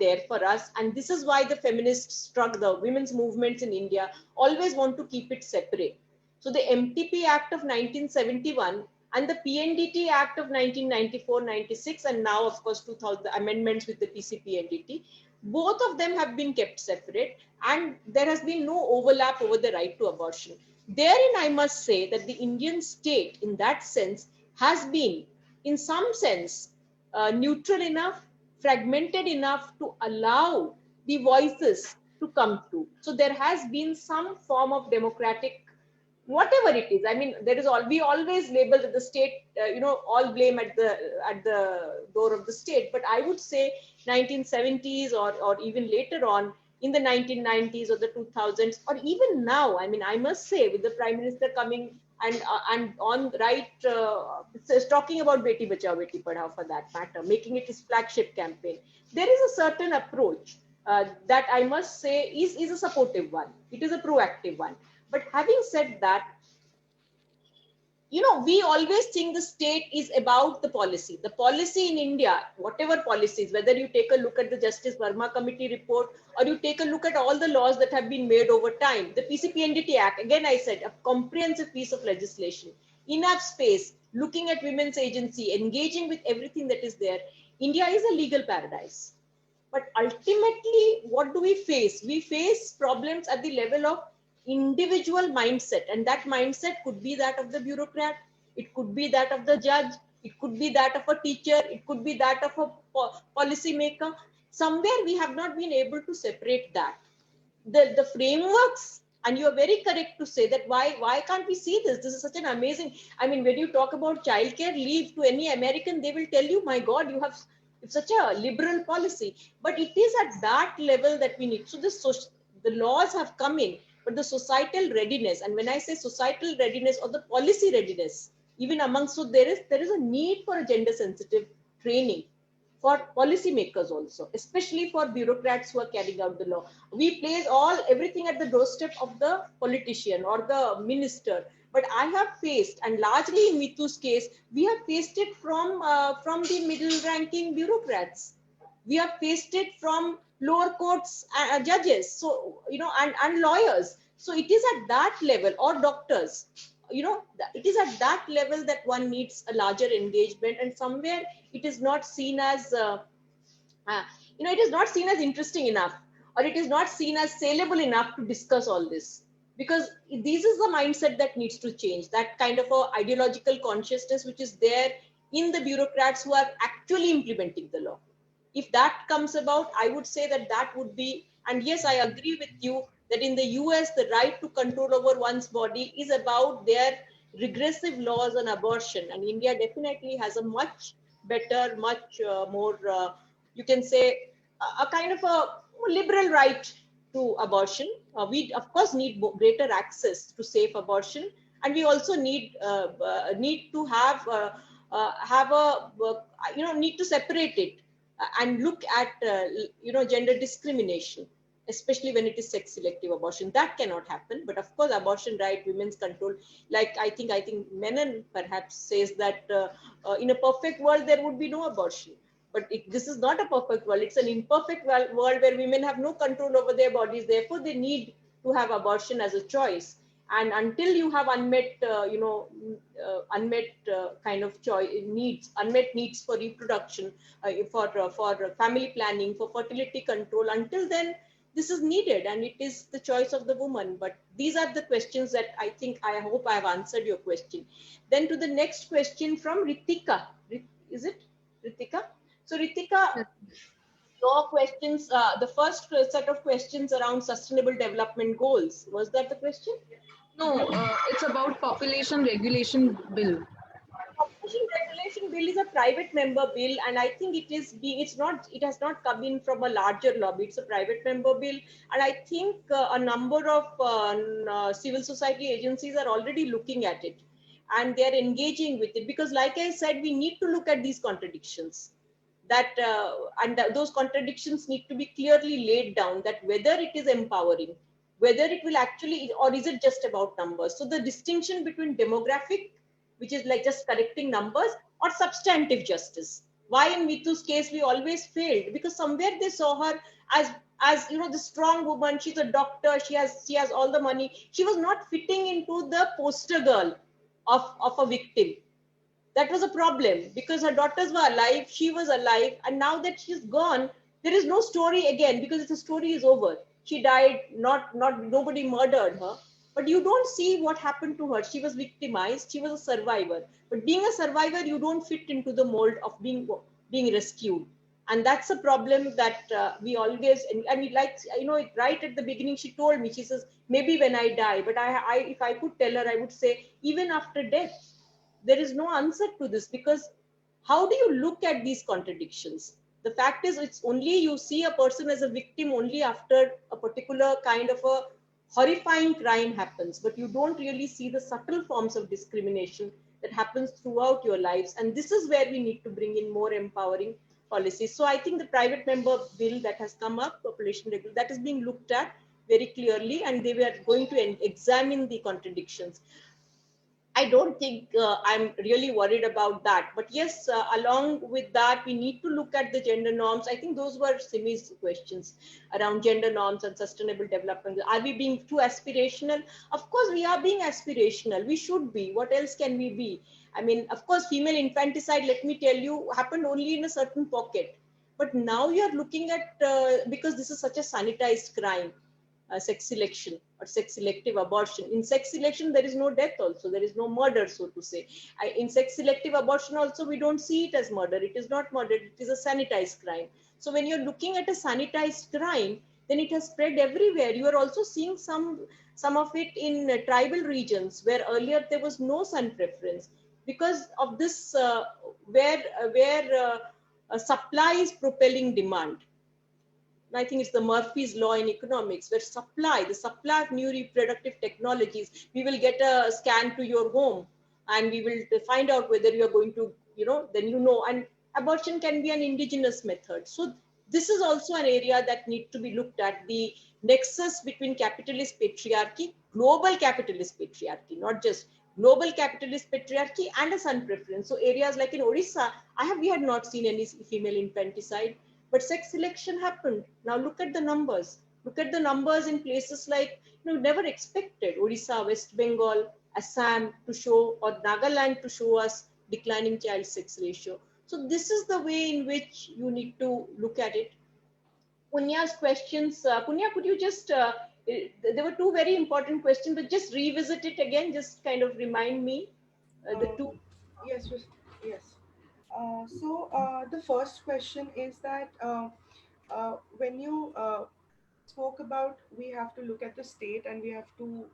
there for us. And this is why the feminists struck, the women's movements in India always want to keep it separate. So the MTP Act of 1971 and the PNDT Act of 1994-96, and now of course 2000 amendments with the PCPNDT, both of them have been kept separate, and there has been no overlap over the right to abortion. Therein, I must say that the Indian state, in that sense, has been, in some sense, neutral enough, fragmented enough to allow the voices to come through. So there has been some form of democratic, whatever it is. I mean, we always label the state, all blame at the door of the state. But I would say 1970s or even later on in the 1990s or the 2000s, or even now, I mean, I must say, with the Prime Minister coming and on right, talking about Beti Bachao, Beti Padhao for that matter, making it his flagship campaign, there is a certain approach that I must say is a supportive one. It is a proactive one. But having said that, we always think the state is about the policy. The policy in India, whatever policies, whether you take a look at the Justice Verma Committee report or you take a look at all the laws that have been made over time, the PCPNDT Act, again, I said, a comprehensive piece of legislation, enough space, looking at women's agency, engaging with everything that is there. India is a legal paradise. But ultimately, what do we face? We face problems at the level of individual mindset, and that mindset could be that of the bureaucrat, it could be that of the judge, it could be that of a teacher, it could be that of a policy maker. Somewhere we have not been able to separate that. The frameworks, and you are very correct to say that why can't we see this? This is such an amazing, I mean, when you talk about childcare leave to any American, they will tell you, my God, you have such a liberal policy. But it is at that level that we need. So the laws have come in, but the societal readiness, and when I say societal readiness or the policy readiness, even amongst, so there is a need for a gender sensitive training for policymakers also, especially for bureaucrats who are carrying out the law. We place everything at the doorstep of the politician or the minister. But I have faced, and largely in Mitu's case, we have faced it from the middle-ranking bureaucrats. We have faced it from lower courts judges, so and lawyers. So it is at that level, or doctors. It is at that level that one needs a larger engagement, and somewhere it is not seen as it is not seen as interesting enough, or it is not seen as saleable enough to discuss all this, because this is the mindset that needs to change, that kind of a ideological consciousness which is there in the bureaucrats who are actually implementing the law. If that comes about, I would say that would be, and yes, I agree with you that in the US, the right to control over one's body is about their regressive laws on abortion. And India definitely has a much better, much more, you can say, a kind of a liberal right to abortion. We, of course, need greater access to safe abortion. And we also need to need to separate it and look at gender discrimination, especially when it is sex selective abortion. That cannot happen. But of course, abortion right, women's control, like I think Menon perhaps says that in a perfect world there would be no abortion. But this is not a perfect world. It's an imperfect world where women have no control over their bodies. Therefore, they need to have abortion as a choice. And until you have unmet, unmet kind of choice needs, unmet needs for reproduction, for family planning, for fertility control, until then, this is needed, and it is the choice of the woman. But these are the questions that I hope I have answered your question. Then to the next question from Ritika. Is it Ritika? So Ritika, your questions, the first set of questions around sustainable development goals, was that the question? No, it's about population regulation bill. Population regulation bill is a private member bill, and I think it has not come in from a larger lobby. It's a private member bill, and I think a number of civil society agencies are already looking at it, and they are engaging with it, because like I said, we need to look at these contradictions, those contradictions need to be clearly laid down, that whether it is empowering, whether it will actually, or is it just about numbers. So the distinction between demographic, which is like just correcting numbers, or substantive justice. Why in Mitu's case we always failed? Because somewhere they saw her as the strong woman. She's a doctor. She has all the money. She was not fitting into the poster girl of a victim. That was a problem, because her daughters were alive, she was alive, and now that she's gone, there is no story again, because the story is over. She died, not nobody murdered her, but you don't see what happened to her. She was victimized, she was a survivor. But being a survivor, you don't fit into the mold of being rescued. And that's a problem that we always, and like, right at the beginning, she told me, she says, maybe when I die, but if I could tell her, I would say, even after death, there is no answer to this, because how do you look at these contradictions? The fact is, it's only you see a person as a victim only after a particular kind of a horrifying crime happens, but you don't really see the subtle forms of discrimination that happens throughout your lives. And this is where we need to bring in more empowering policies. So I think the private member bill that has come up, population regulation, that is being looked at very clearly, and they were going to examine the contradictions. I don't think I'm really worried about that. But yes, along with that, we need to look at the gender norms. I think those were Simi's questions around gender norms and sustainable development. Are we being too aspirational? Of course, we are being aspirational. We should be. What else can we be? I mean, of course, female infanticide, let me tell you, happened only in a certain pocket. But now you're looking at, because this is such a sanitized crime, sex selection or sex selective abortion. In sex selection, there is no death also. There is no murder, so to say. In sex selective abortion also, we don't see it as murder. It is not murder. It is a sanitized crime. So when you're looking at a sanitized crime, then it has spread everywhere. You are also seeing some of it in tribal regions where earlier there was no son preference because of this, where supply is propelling demand. I think it's the Murphy's law in economics, where the supply of new reproductive technologies, we will get a scan to your home and we will find out whether you are going to, and abortion can be an indigenous method. So this is also an area that needs to be looked at, the nexus between capitalist patriarchy, global capitalist patriarchy, not just global capitalist patriarchy, and a son preference. So areas like in Odisha, we had not seen any female infanticide, but sex selection happened. Now look at the numbers. Look at the numbers in places like, never expected Odisha, West Bengal, Assam to show, or Nagaland to show us declining child sex ratio. So this is the way in which you need to look at it. Punya's questions, Punya, could you just, there were two very important questions, but just revisit it again, just kind of remind me the two. Yes, yes. The first question is that when you spoke about, we have to look at the state and we have to,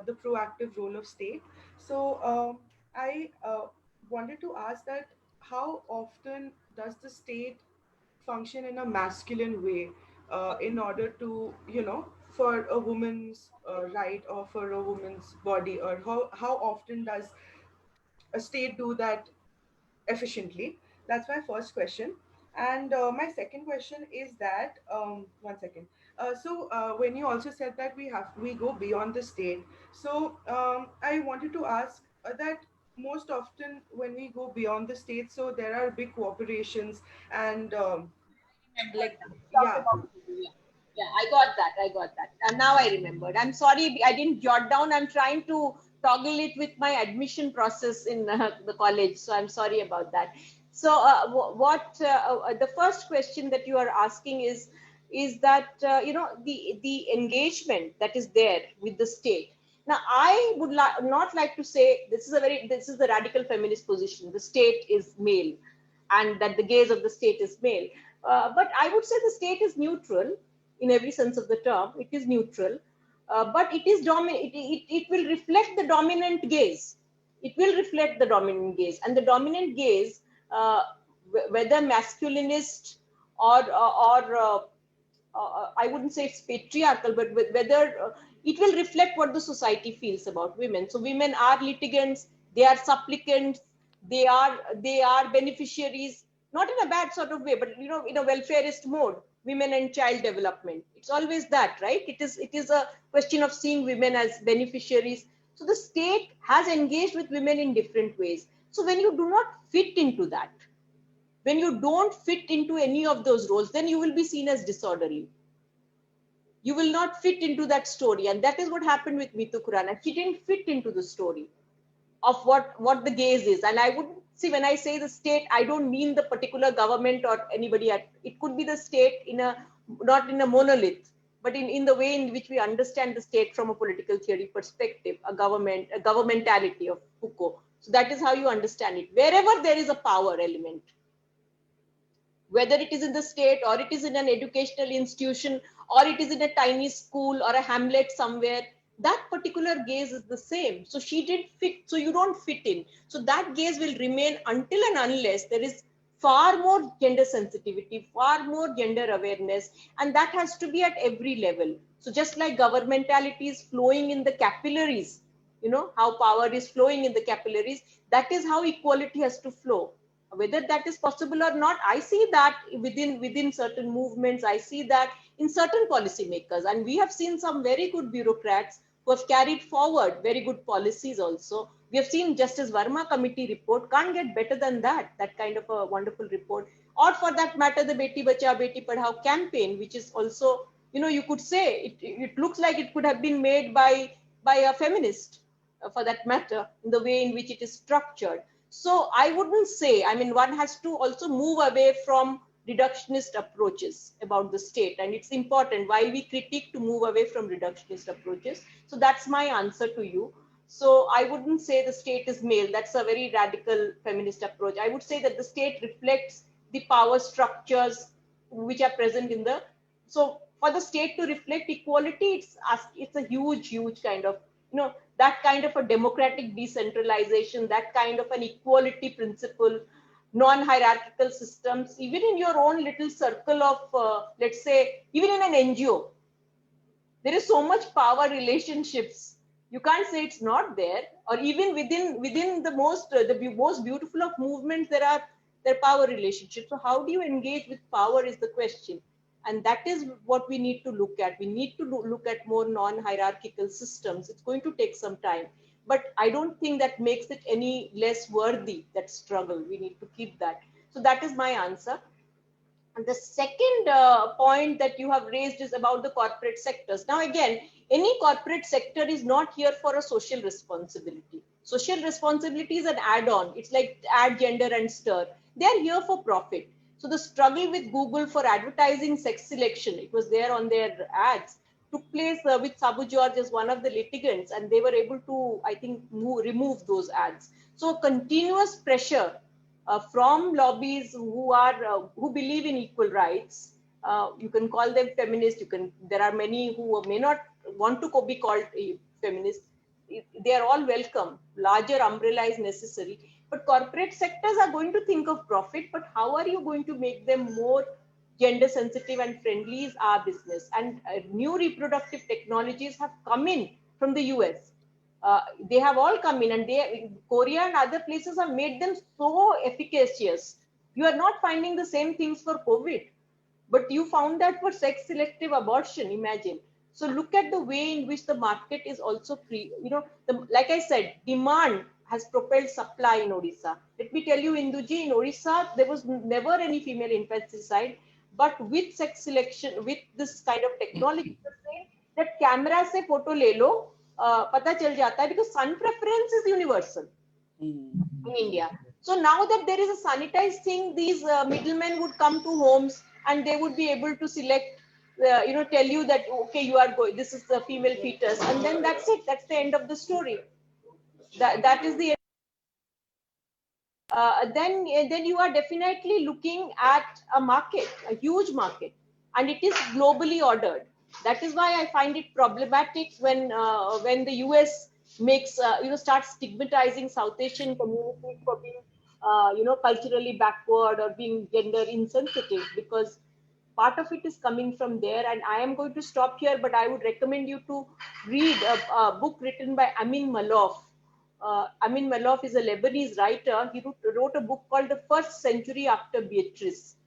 the proactive role of state. So I wanted to ask that how often does the state function in a masculine way in order to, for a woman's right or for a woman's body, or how often does a state do that efficiently? That's my first question. And my second question is that, one second. When you also said that we go beyond the state, so I wanted to ask that most often when we go beyond the state, so there are big corporations and Remember, like, yeah. Talk yeah, about it, yeah. Yeah, I got that. I got that. And now I remembered. I'm sorry, I didn't jot down. I'm trying to toggle it with my admission process in the college. So I'm sorry about that. So the first question that you are asking is that, the engagement that is there with the state. Now, I would not like to say this is the radical feminist position. The state is male and that the gaze of the state is male. But I would say the state is neutral in every sense of the term. It is neutral, but it is it will reflect the dominant gaze. It will reflect the dominant gaze, and the dominant gaze, whether masculinist or I wouldn't say it's patriarchal, but whether it will reflect what the society feels about women. So women are litigants, they are supplicants, they are beneficiaries, not in a bad sort of way, but in a welfareist mode. Women and child development. It's always that, right? It is a question of seeing women as beneficiaries. So the state has engaged with women in different ways. So when you do not fit into that, when you don't fit into any of those roles, then you will be seen as disorderly. You will not fit into that story. And that is what happened with Mitu Khurana. She didn't fit into the story of what the gaze is. And I would see, when I say the state, I don't mean the particular government or anybody. It could be the state not in a monolith, but in the way in which we understand the state from a political theory perspective, a governmentality of Foucault. So that is how you understand it. Wherever there is a power element, whether it is in the state or it is in an educational institution or it is in a tiny school or a hamlet somewhere, that particular gaze is the same. So she did fit, so you don't fit in. So that gaze will remain until and unless there is far more gender sensitivity, far more gender awareness, and that has to be at every level. So just like governmentality is flowing in the capillaries, how power is flowing in the capillaries, that is how equality has to flow. Whether that is possible or not, I see that within certain movements, I see that in certain policymakers, and we have seen some very good bureaucrats who have carried forward very good policies also. We have seen Justice Verma committee report, can't get better than that kind of a wonderful report. Or for that matter, the Beti Bachao, Beti Padhao campaign, which is also, you could say, it looks like it could have been made by a feminist, for that matter, in the way in which it is structured. So I wouldn't say, one has to also move away from reductionist approaches about the state. And it's important while we critique to move away from reductionist approaches. So that's my answer to you. So I wouldn't say the state is male. That's a very radical feminist approach. I would say that the state reflects the power structures which are present in the, so for the state to reflect equality, it's a huge kind of, that kind of a democratic decentralization, that kind of an equality principle, non-hierarchical systems, even in your own little circle of, let's say, even in an NGO, there is so much power relationships. You can't say it's not there. Or even within the most beautiful of movements, there are power relationships. So how do you engage with power is the question. And that is what we need to look at. We need to look at more non-hierarchical systems. It's going to take some time. But I don't think that makes it any less worthy, that struggle. We need to keep that. So that is my answer. And the second point that you have raised is about the corporate sectors. Now, again, any corporate sector is not here for a social responsibility. Social responsibility is an add-on. It's like add, gender, and stir. They're here for profit. So the struggle with Google for advertising sex selection, it was there on their ads, took place with Sabu George as one of the litigants, and they were able to, I think, remove those ads. So continuous pressure from lobbies who believe in equal rights. You can call them feminists. There are many who may not want to be called feminists. They are all welcome. Larger umbrella is necessary. But corporate sectors are going to think of profit, but how are you going to make them more gender sensitive and friendly is our business. And new reproductive technologies have come in from the US. They have all come in, and Korea and other places have made them so efficacious. You are not finding the same things for COVID, but you found that for sex selective abortion, imagine. So look at the way in which the market is also like I said, demand has propelled supply in Odisha. Let me tell you, Induji, in Odisha, there was never any female infanticide. but with sex selection, with this kind of technology, that camera se photo le lo, pata chal jata hai, because sun preference is universal in India. So now that there is a sanitized thing, these middlemen would come to homes and they would be able to select, tell you that, okay, you are going, this is the female fetus, and then that's it. That's the end of the story. That is the then you are definitely looking at a market, a huge market, and it is globally ordered. That is why I find it problematic when the US makes starts stigmatizing South Asian communities for being culturally backward or being gender insensitive, because part of it is coming from there. And I am going to stop here, but I would recommend you to read a book written by Amin Malouf. Amin Malouf is a Lebanese writer. He wrote a book called The First Century After Beatrice.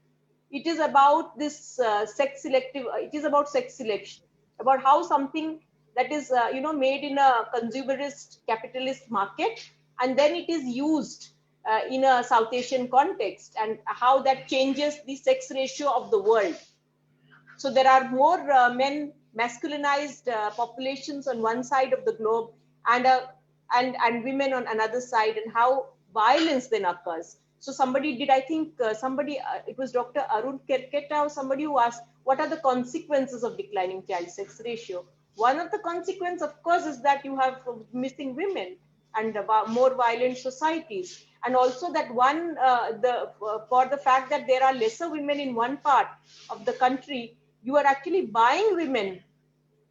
It is about this sex selective, it is about sex selection, about how something that is, made in a consumerist capitalist market, and then it is used in a South Asian context, and how that changes the sex ratio of the world. So there are more men masculinized populations on one side of the globe, and and women on another side, and how violence then occurs. So somebody did, I think it was Dr. Arun Kerketa or somebody who asked, what are the consequences of declining child sex ratio? One of the consequences, of course, is that you have missing women and more violent societies. And also that for the fact that there are lesser women in one part of the country, you are actually buying women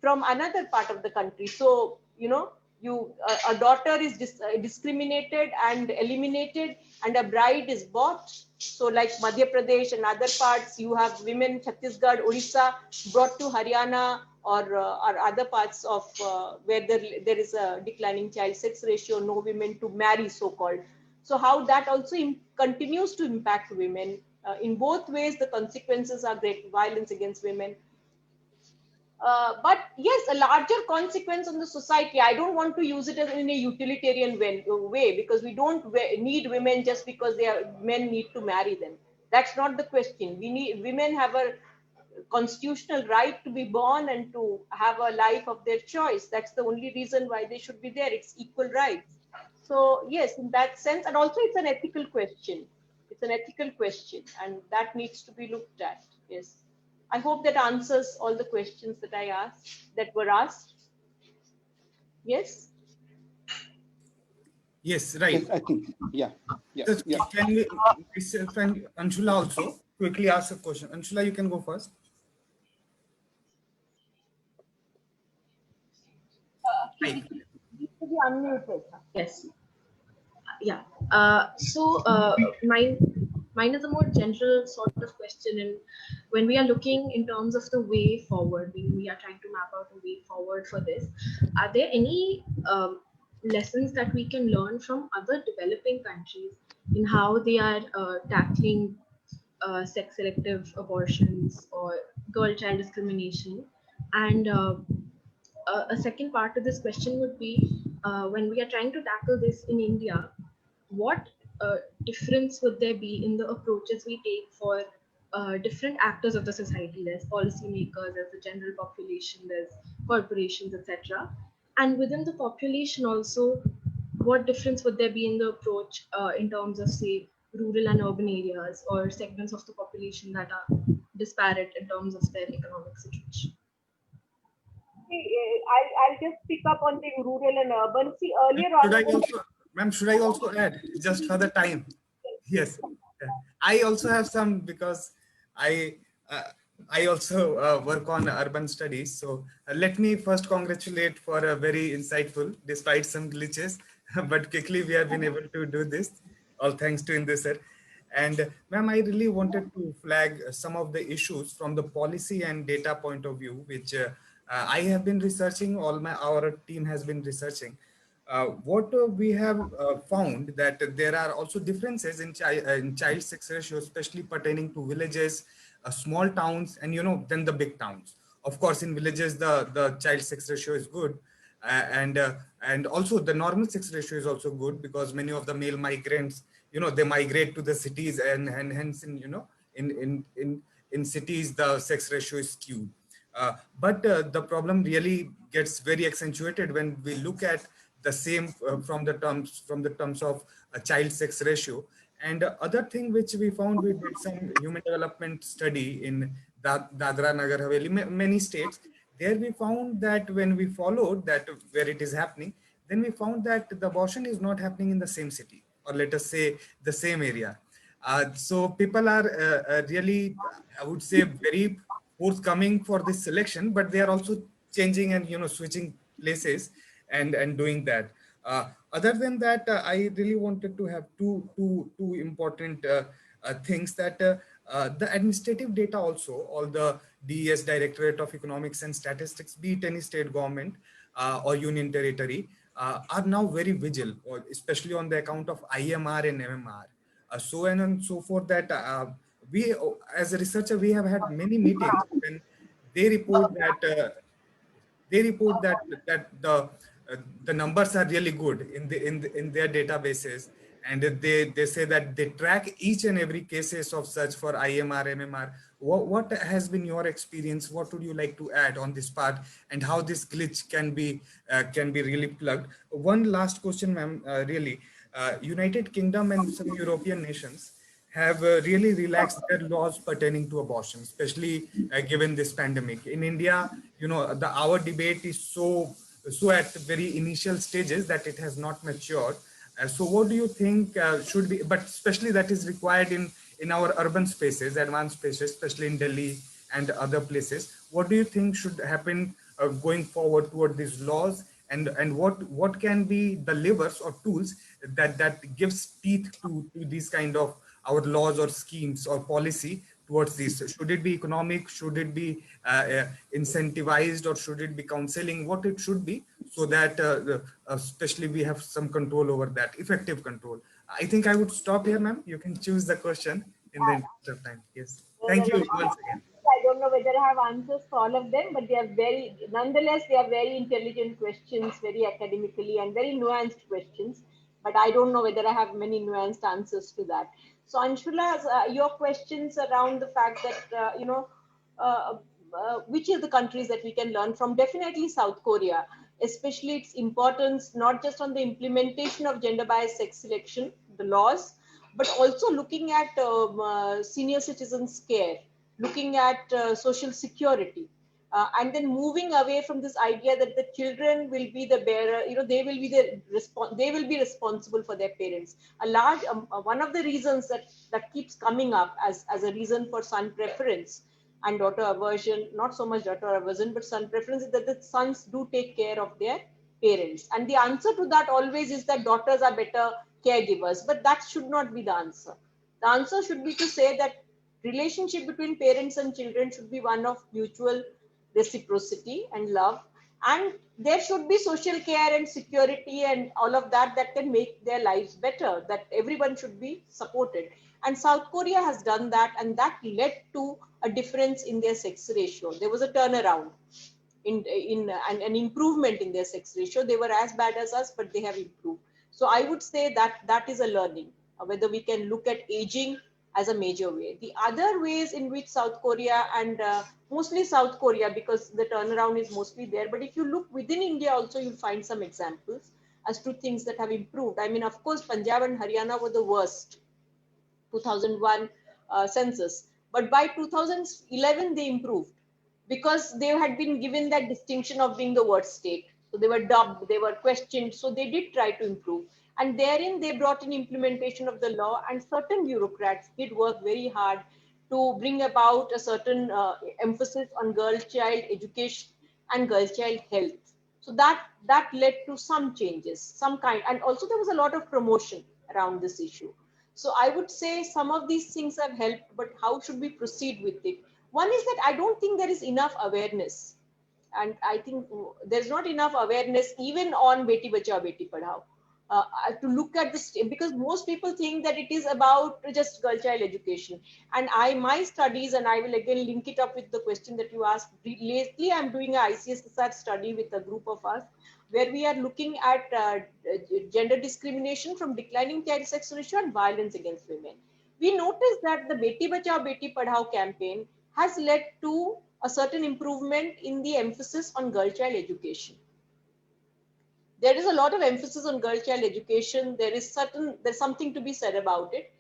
from another part of the country. So, a daughter is discriminated and eliminated, and a bride is bought. So like Madhya Pradesh and other parts, you have women, Chhattisgarh, Odisha, brought to Haryana or other parts of where there is a declining child sex ratio, no women to marry, so-called. So how that also continues to impact women. In both ways, the consequences are great, violence against women. But yes, a larger consequence on the society. I don't want to use it as in a utilitarian way, because we don't need women just because men need to marry them. That's not the question. Women have a constitutional right to be born and to have a life of their choice. That's the only reason why they should be there. It's equal rights. So yes, in that sense, and also it's an ethical question. It's an ethical question, and that needs to be looked at. Yes. I hope that answers all the questions that were asked. Yes? Yes, right. Yes, I think, yeah. Can we, myself and Anshula also quickly ask a question? Anshula, you can go first. Right. Needs to be unmuted. Yes. Yeah. Mine is a more general sort of question. And when we are looking in terms of the way forward, when we are trying to map out a way forward for this, are there any lessons that we can learn from other developing countries in how they are tackling sex selective abortions or girl child discrimination? And a second part to this question would be, when we are trying to tackle this in India, what difference would there be in the approaches we take for different actors of the society? There's policymakers, there's the general population, there's corporations, etc. And within the population also, what difference would there be in the approach in terms of, say, rural and urban areas or segments of the population that are disparate in terms of their economic situation? I'll just pick up on the rural and urban. See, earlier on. Should I also add just for the time? Yes. I also have some, because I also work on urban studies. So let me first congratulate for a very insightful, despite some glitches, but quickly we have been able to do this. All thanks to Indu sir. And ma'am, I really wanted to flag some of the issues from the policy and data point of view, which I have been researching, our team has been researching. What we have found that there are also differences in child sex ratio, especially pertaining to villages, small towns, and then the big towns. Of course, in villages, the child sex ratio is good. And also the normal sex ratio is also good, because many of the male migrants, they migrate to the cities, and hence in in cities the sex ratio is skewed. But the problem really gets very accentuated when we look at the same from the terms of a child sex ratio. And other thing which we found, we did some human development study in Dadra Nagar Haveli, many states. There we found that when we followed that where it is happening, then we found that the abortion is not happening in the same city, or let us say the same area. So people are really, I would say, very forthcoming for this selection, but they are also changing and switching places and doing that. Other than that, I really wanted to have two important things that the administrative data also, all the DES, Directorate of Economics and Statistics, be it any state government or union territory, are now very vigilant, or especially on the account of IMR and MMR. So on and so forth, that we, as a researcher, we have had many meetings when they report that they report that the numbers are really good in their databases, and they say that they track each and every cases of such for IMR, MMR. What has been your experience? What would you like to add on this part, and how this glitch can be really plugged? One last question, ma'am. Really, United Kingdom and some European nations have really relaxed their laws pertaining to abortion, especially given this pandemic. In India, our debate is so at very initial stages that it has not matured. So what do you think should be, but especially that is required in our urban spaces, advanced spaces, especially in Delhi and other places? What do you think should happen going forward toward these laws, and what can be the levers or tools that gives teeth to these kind of our laws or schemes or policy towards this? Should it be economic? Should it be incentivized, or should it be counseling? What it should be, so that especially we have some control over that, effective control. I think I would stop here, ma'am. You can choose the question in the interest of time. Yes. Thank you once again. I don't know whether I have answers for all of them, but they are nonetheless, they are very intelligent questions, very academically and very nuanced questions. But I don't know whether I have many nuanced answers to that. So Anshula, your questions around the fact that, uh, which are the countries that we can learn from? Definitely South Korea, especially its importance, not just on the implementation of gender bias sex selection, the laws, but also looking at senior citizens care, looking at social security, and then moving away from this idea that the children will be the bearer, they will be they will be responsible for their parents. A large one of the reasons that keeps coming up as a reason for son preference and daughter aversion, not so much daughter aversion, but son preference, is that the sons do take care of their parents. And the answer to that always is that daughters are better caregivers, but that should not be the answer. The answer should be to say that relationship between parents and children should be one of mutual reciprocity and love, and there should be social care and security and all of that that can make their lives better, that everyone should be supported. And South Korea has done that, and that led to a difference in their sex ratio. There was a turnaround in an improvement in their sex ratio. They were as bad as us, but they have improved. So I would say that is a learning, whether we can look at aging as a major way. The other ways in which South Korea, and mostly South Korea, because the turnaround is mostly there, but if you look within India also, you'll find some examples as to things that have improved. I mean, of course, Punjab and Haryana were the worst, 2001 census, but by 2011 they improved, because they had been given that distinction of being the worst state. So they were dubbed, they were questioned, so they did try to improve. And therein they brought in implementation of the law, and certain bureaucrats did work very hard to bring about a certain emphasis on girl child education and girl child health. So that led to some changes, some kind, and also there was a lot of promotion around this issue. So I would say some of these things have helped, but how should we proceed with it? One is that I don't think there is enough awareness. And I think there's not enough awareness even on Beti Bachao, Beti Padhao. To look at this, because most people think that it is about just girl child education. And my studies, and I will again link it up with the question that you asked, lately I'm doing an ICSSR study with a group of us, where we are looking at gender discrimination from declining child sex ratio and violence against women. We noticed that the Beti Bachao, Beti Padhao campaign has led to a certain improvement in the emphasis on girl child education. There is a lot of emphasis on girl child education. There's something to be said about it.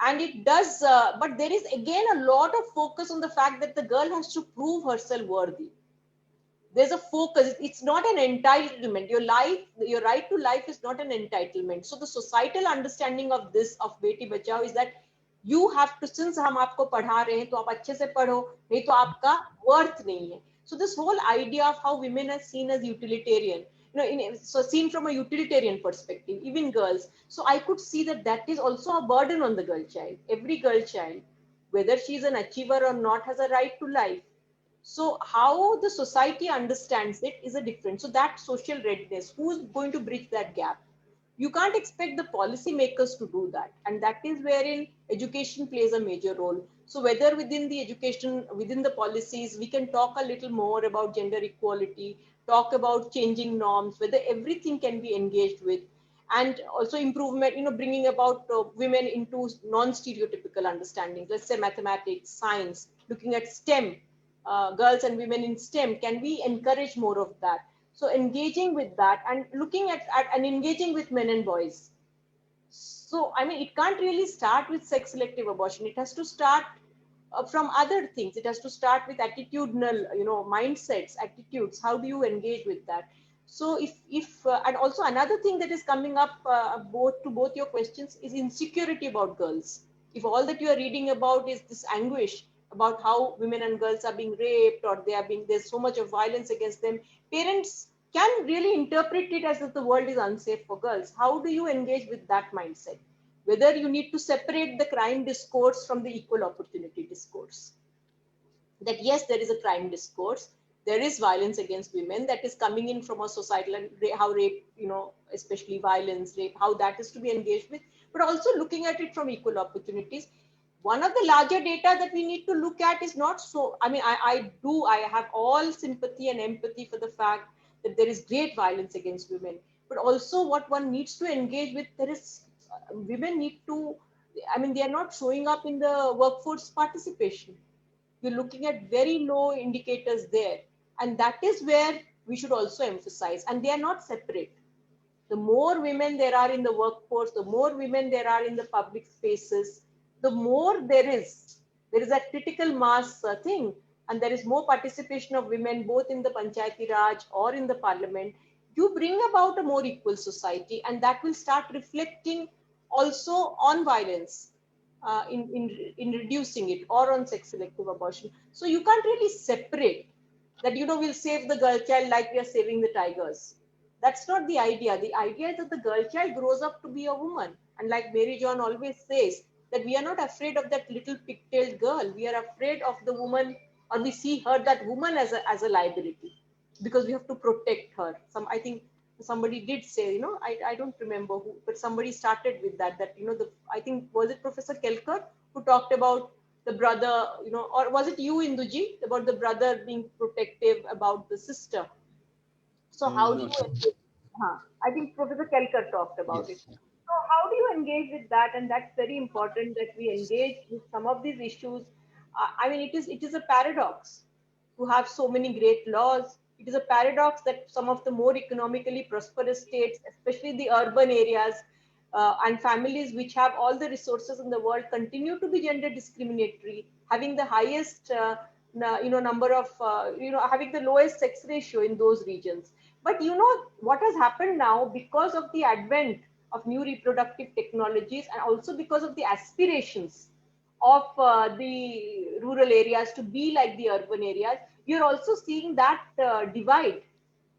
And it does, but there is again a lot of focus on the fact that the girl has to prove herself worthy. There's a focus. It's not an entitlement. Your right to life is not an entitlement. So the societal understanding of this, of Beti Bachao, is that you have to, since हम आपको पढ़ा रहे हैं तो आप अच्छे से पढ़ो, नहीं तो आपका worth नहीं है. So this whole idea of how women are seen as utilitarian, so seen from a utilitarian perspective, even girls. So I could see that is also a burden on the girl child. Every girl child, whether she is an achiever or not, has a right to life. So how the society understands it is a difference. So that social readiness, who's going to bridge that gap? You can't expect the policy makers to do that. And that is wherein education plays a major role. So whether within the education, within the policies, we can talk a little more about gender equality, talk about changing norms, whether everything can be engaged with, and also improvement, bringing about women into non-stereotypical understandings. Let's say mathematics, science, looking at STEM, girls and women in STEM. Can we encourage more of that? So engaging with that and looking at and engaging with men and boys. So, I mean, it can't really start with sex selective abortion. It has to start from other things. It has to start with attitudinal, mindsets, attitudes. How do you engage with that? So and also another thing that is coming up both your questions is insecurity about girls. If all that you are reading about is this anguish about how women and girls are being raped, or there's so much of violence against them, parents can really interpret it as if the world is unsafe for girls. How do you engage with that mindset? Whether you need to separate the crime discourse from the equal opportunity discourse. That yes, there is a crime discourse, there is violence against women that is coming in from a societal, and how rape, especially violence, rape, how that is to be engaged with, but also looking at it from equal opportunities. One of the larger data that we need to look at is not so, I have all sympathy and empathy for the fact that there is great violence against women, but also what one needs to engage with, women need to, they are not showing up in the workforce participation. You're looking at very low indicators there. And that is where we should also emphasize. And they are not separate. The more women there are in the workforce, the more women there are in the public spaces, the more there is a critical mass thing. And there is more participation of women both in the Panchayati Raj or in the parliament. You bring about a more equal society, and that will start reflecting also on violence. In reducing it, or on sex selective abortion. So you can't really separate that, we'll save the girl child like we are saving the tigers. That's not the idea. The idea is that the girl child grows up to be a woman. And like Mary John always says, that we are not afraid of that little pigtailed girl. We are afraid of the woman, or we see that woman as a liability, because we have to protect her. I think somebody did say, I don't remember who, but somebody started with that, I think, was it Professor Kelkar who talked about the brother, or was it you, Induji, about the brother being protective about the sister? So how do you, I think Professor Kelkar talked about it. So how do you engage with that? And that's very important, that we engage with some of these issues. It is a paradox to have so many great laws. It is a paradox that some of the more economically prosperous states, especially the urban areas, and families which have all the resources in the world, continue to be gender discriminatory, having the highest, number of, having the lowest sex ratio in those regions. But what has happened now, because of the advent of new reproductive technologies, and also because of the aspirations of the rural areas to be like the urban areas, you're also seeing that divide,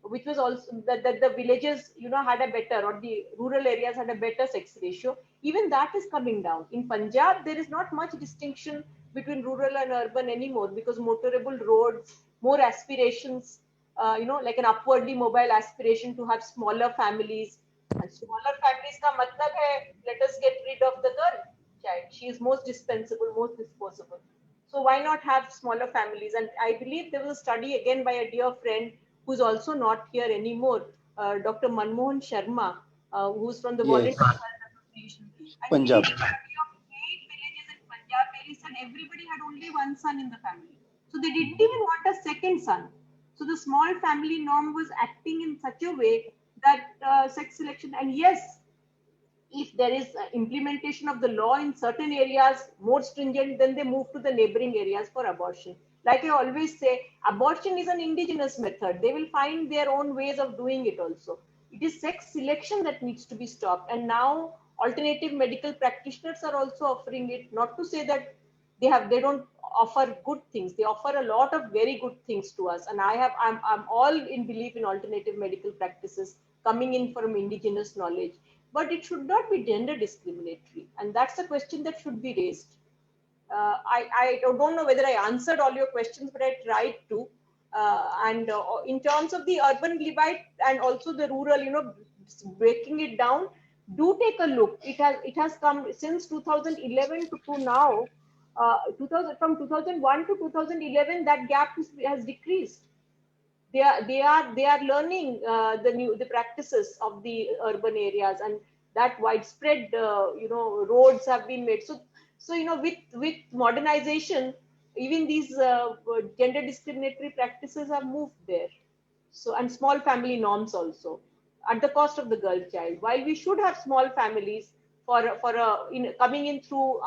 which was also that the villages, had a better, or the rural areas had a better sex ratio. Even that is coming down. In Punjab, there is not much distinction between rural and urban anymore, because motorable roads, more aspirations, like an upwardly mobile aspiration to have smaller families. And smaller families ka matlab hai, let us get rid of the girl child. She is most dispensable, most disposable. So why not have smaller families? And I believe there was a study again by a dear friend who's also not here anymore, Dr. Manmohan Sharma, who's from the Volunteer Health Association. Punjab. I think he did a study of 8 villages in Punjab where he said everybody had only one son in the family. So they didn't even want a second son. So the small family norm was acting in such a way that sex selection, and yes, if there is implementation of the law in certain areas more stringent, then they move to the neighboring areas for abortion. Like I always say, abortion is an indigenous method. They will find their own ways of doing it also. It is sex selection that needs to be stopped. And now alternative medical practitioners are also offering it, not to say that they don't offer good things. They offer a lot of very good things to us. And I'm all in belief in alternative medical practices coming in from indigenous knowledge, but it should not be gender discriminatory. And that's the question that should be raised. I don't know whether I answered all your questions, but I tried to. And in terms of the urban Levite and also the rural, breaking it down, do take a look. It has come since 2011 to now. 2000, from 2001 to 2011, that gap has decreased. They are learning the practices of the urban areas, and that widespread roads have been made. So with modernization, even these gender discriminatory practices have moved there. So, and small family norms also, at the cost of the girl child. While we should have small families coming in through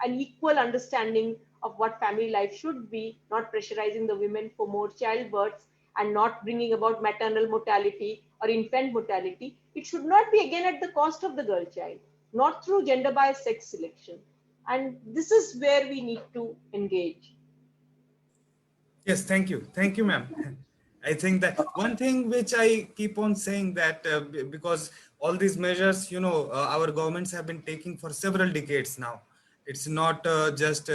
an equal understanding of what family life should be, not pressurizing the women for more childbirths and not bringing about maternal mortality or infant mortality, it should not be again at the cost of the girl child, not through gender biased sex selection. And this is where we need to engage. Yes, thank you, ma'am. I think that one thing which I keep on saying that because all these measures, our governments have been taking for several decades now. It's not just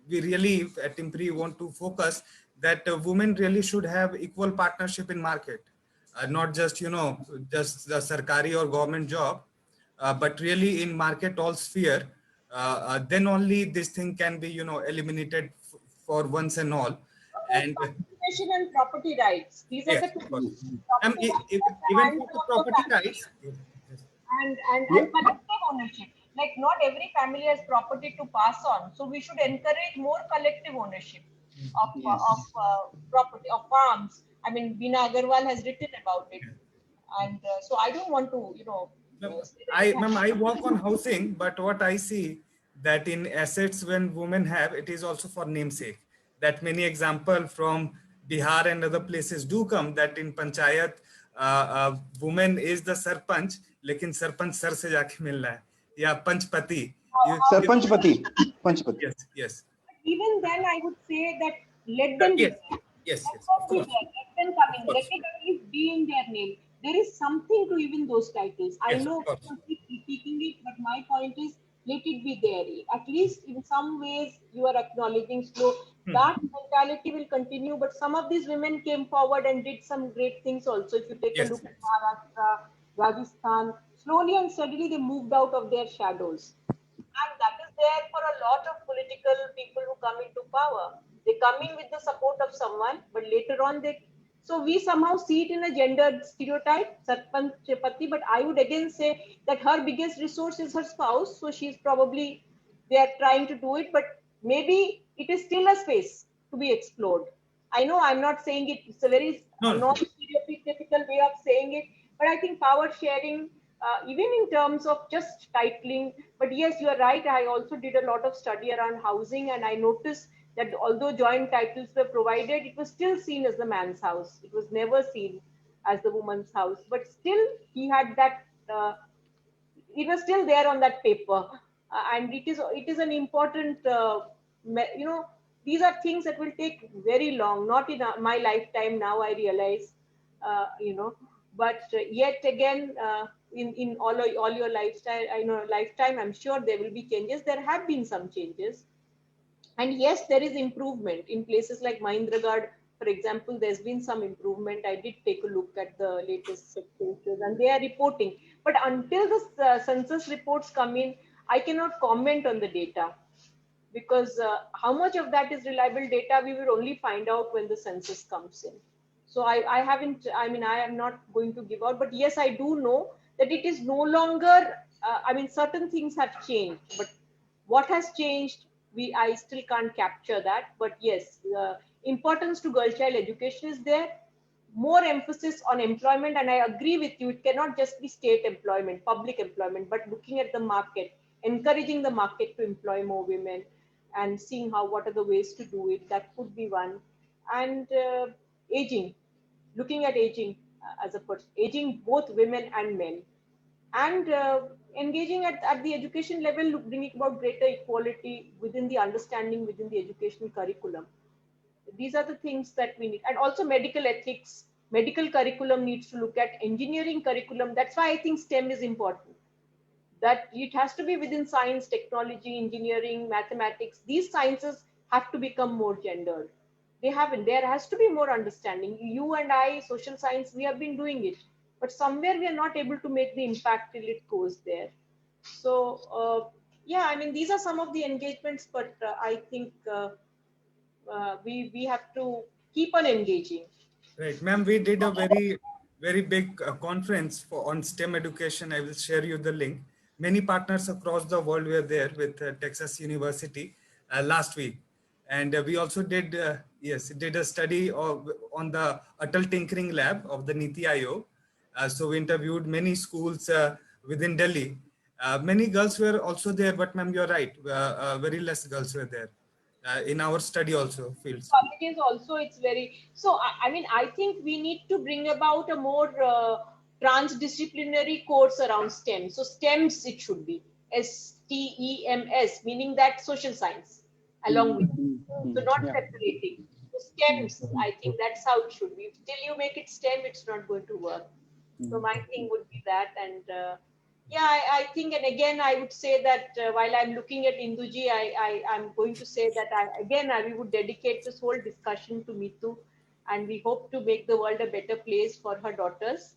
we really at IMPRI want to focus that women really should have equal partnership in market, not just just the sarkari or government job, but really in market all sphere. Then only this thing can be eliminated for once and all. And Participation and property rights. These are yes, the of two. course. Property rights Even and for the also property family rights. Yes, yes. and collective ownership. Like not every family has property to pass on, so we should encourage more collective ownership of property, of farms. I mean, Bina Agarwal has written about it, and so I don't want to say that it has. I work on housing, but what I see that in assets when women have, it is also for namesake. That many example from Bihar and other places do come that in panchayat, woman is the sarpanch, लेकिन sarpanch sir से जाके मिलना है या पंचपति. Sarpanchpati. Panchpati. Yes, yes. Even then, I would say that let them be Yes, there. yes, Let yes. them Of be course, there. Let them come of in. Let course. it at least be in their name. There is something to even those titles. I Yes, know of course. people keep repeating it, but my point is let it be there. At least in some ways you are acknowledging slow. That mentality will continue, but some of these women came forward and did some great things also. If you take a Yes, look at Maharashtra, Rajasthan, slowly and steadily they moved out of their shadows. And that is there for a lot of political people who come into power. They come in with the support of someone, but later on so we somehow see it in a gendered stereotype, Sarpanchpati, but I would again say that her biggest resource is her spouse. So she's probably, they are trying to do it, but maybe it is still a space to be explored. I know I'm not saying it, it's a very no, non-stereotypical way of saying it, but I think power sharing, even in terms of just titling, but yes, you are right. I also did a lot of study around housing, and I noticed that although joint titles were provided, it was still seen as the man's house. It was never seen as the woman's house, but still he had that, it was still there on that paper. And it is an important, these are things that will take very long, not in my lifetime now, I realize, but yet again, in all your lifestyle, I know lifetime, I'm sure there will be changes. There have been some changes, and yes, there is improvement in places like Mahindragarh, for example. There's been some improvement. I did take a look at the latest census, and they are reporting. But until the census reports come in, I cannot comment on the data, because how much of that is reliable data we will only find out when the census comes in. So I haven't, I mean, I am not going to give out, but yes, I do know that it is no longer, I mean, certain things have changed, but what has changed I still can't capture that. But yes, the importance to girl child education is there. More emphasis on employment, and I agree with you, it cannot just be state employment, public employment, but looking at the market, encouraging the market to employ more women, and seeing what are the ways to do it. That could be one. And aging, looking at aging as a person, aging both women and men, and engaging at the education level, bringing about greater equality within the understanding within the educational curriculum. These are the things that we need. And also medical ethics, medical curriculum needs to look at engineering curriculum. That's why I think STEM is important, that it has to be within science, technology, engineering, mathematics. These sciences have to become more gendered. They haven't. There has to be more understanding. You and I, social science, we have been doing it, but somewhere we are not able to make the impact till it goes there. So yeah, I mean, these are some of the engagements, but I think we have to keep on engaging. Right, ma'am, we did a very big conference on STEM education. I will share you the link. Many partners across the world were there with Texas University last week. And we also did, did a study on the Atal Tinkering Lab of the Niti Aayog. So we interviewed many schools within Delhi. Many girls were also there, but ma'am, you're right, very less girls were there in our study also fields. Colleges also, it's very, so I mean, I think we need to bring about a more transdisciplinary course around STEM. So STEMs it should be STEMS, meaning that social science along with it. So not separating. So STEMs, I think that's how it should be. Till you make it STEM, it's not going to work. So my thing would be that. And yeah, I think, and again, I would say that while I'm looking at Induji, I'm going to say that we would dedicate this whole discussion to Mitu, and we hope to make the world a better place for her daughters.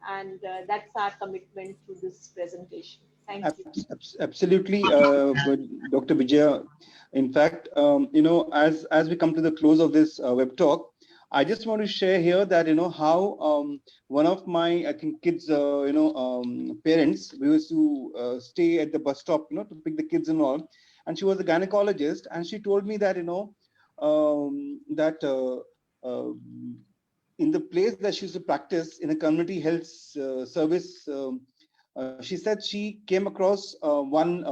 And that's our commitment to this presentation. Thank you. Absolutely, Dr. Vijaya. In fact, as we come to the close of this web talk, I just want to share here that how one of my, I think, kids parents, we used to stay at the bus stop to pick the kids and all, and she was a gynecologist, and she told me that in the place that she used to practice in a community health service, she said she came across one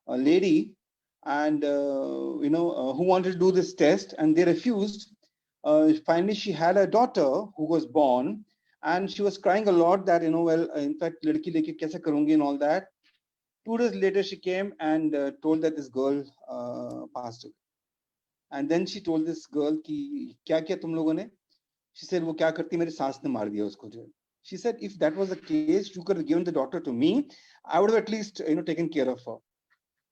a lady, and who wanted to do this test, and they refused. Finally, she had a daughter who was born, and she was crying a lot that, well, in fact, ladki leke kaise karungi and all that. 2 days later, she came and told that this girl passed away. And then she told this girl, ki, kya kiya tum logon ne? She said, wo kya karti, mere saas ne maar diya usko jo. She said, if that was the case, you could have given the daughter to me. I would have at least, taken care of her.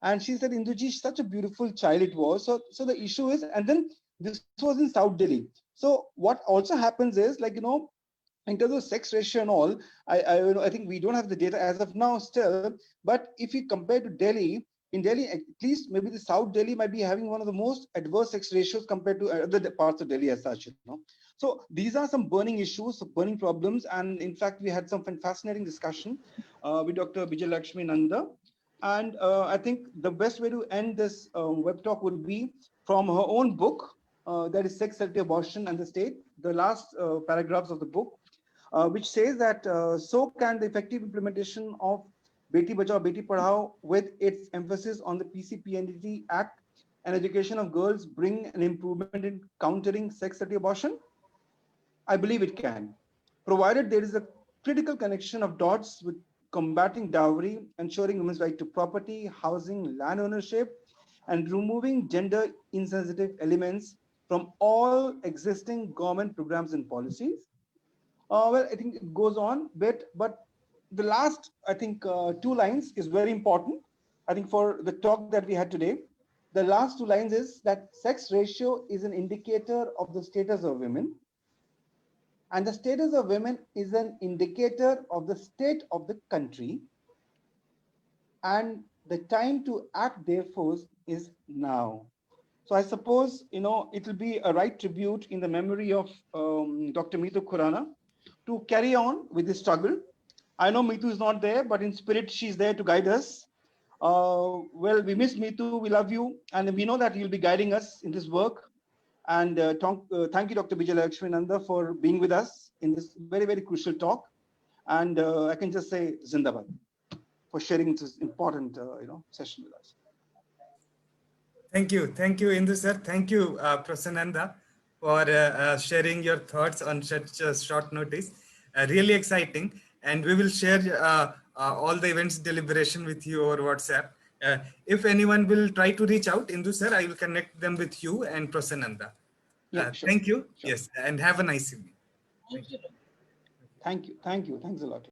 And she said, Induji, such a beautiful child it was. So the issue is, and then this was in South Delhi. So what also happens is, like, in terms of sex ratio and all, I think we don't have the data as of now still. But if you compare to Delhi, in Delhi, at least maybe the South Delhi might be having one of the most adverse sex ratios compared to other parts of Delhi as such. So these are some burning issues, burning problems. And in fact, we had some fascinating discussion with Dr. Bijayalaxmi Nanda. And I think the best way to end this web talk would be from her own book, that is Sex, Sexuality, Abortion and the State, the last paragraphs of the book, which says that so can the effective implementation of Beti Bachao, Beti Padhao with its emphasis on the PCPNDT Act and education of girls bring an improvement in countering sex, sexuality, abortion? I believe it can, provided there is a critical connection of dots with combating dowry, ensuring women's right to property, housing, land ownership, and removing gender insensitive elements from all existing government programs and policies. Well, I think it goes on a bit, but the last, I think, 2 lines is very important. I think for the talk that we had today, the last 2 lines is that sex ratio is an indicator of the status of women. And the status of women is an indicator of the state of the country. And the time to act, therefore, is now. So I suppose, it will be a right tribute in the memory of Dr. Mitu Khurana to carry on with this struggle. I know Mitu is not there, but in spirit, she's there to guide us. Well, we miss Meetu. We love you. And we know that you'll be guiding us in this work. And thank you, Dr. Bijayalaxmi Nanda, for being with us in this very, very crucial talk. And I can just say Zindabad for sharing this important session with us. Thank you, Indu sir. Thank you, Prasananda, for sharing your thoughts on such short notice. Really exciting, and we will share all the events deliberation with you over WhatsApp. If anyone will try to reach out, Indu sir, I will connect them with you and Prasananda. Yeah, sure. Thank you. Sure. Yes, and have a nice evening. Thank you. Thank you. Thanks a lot.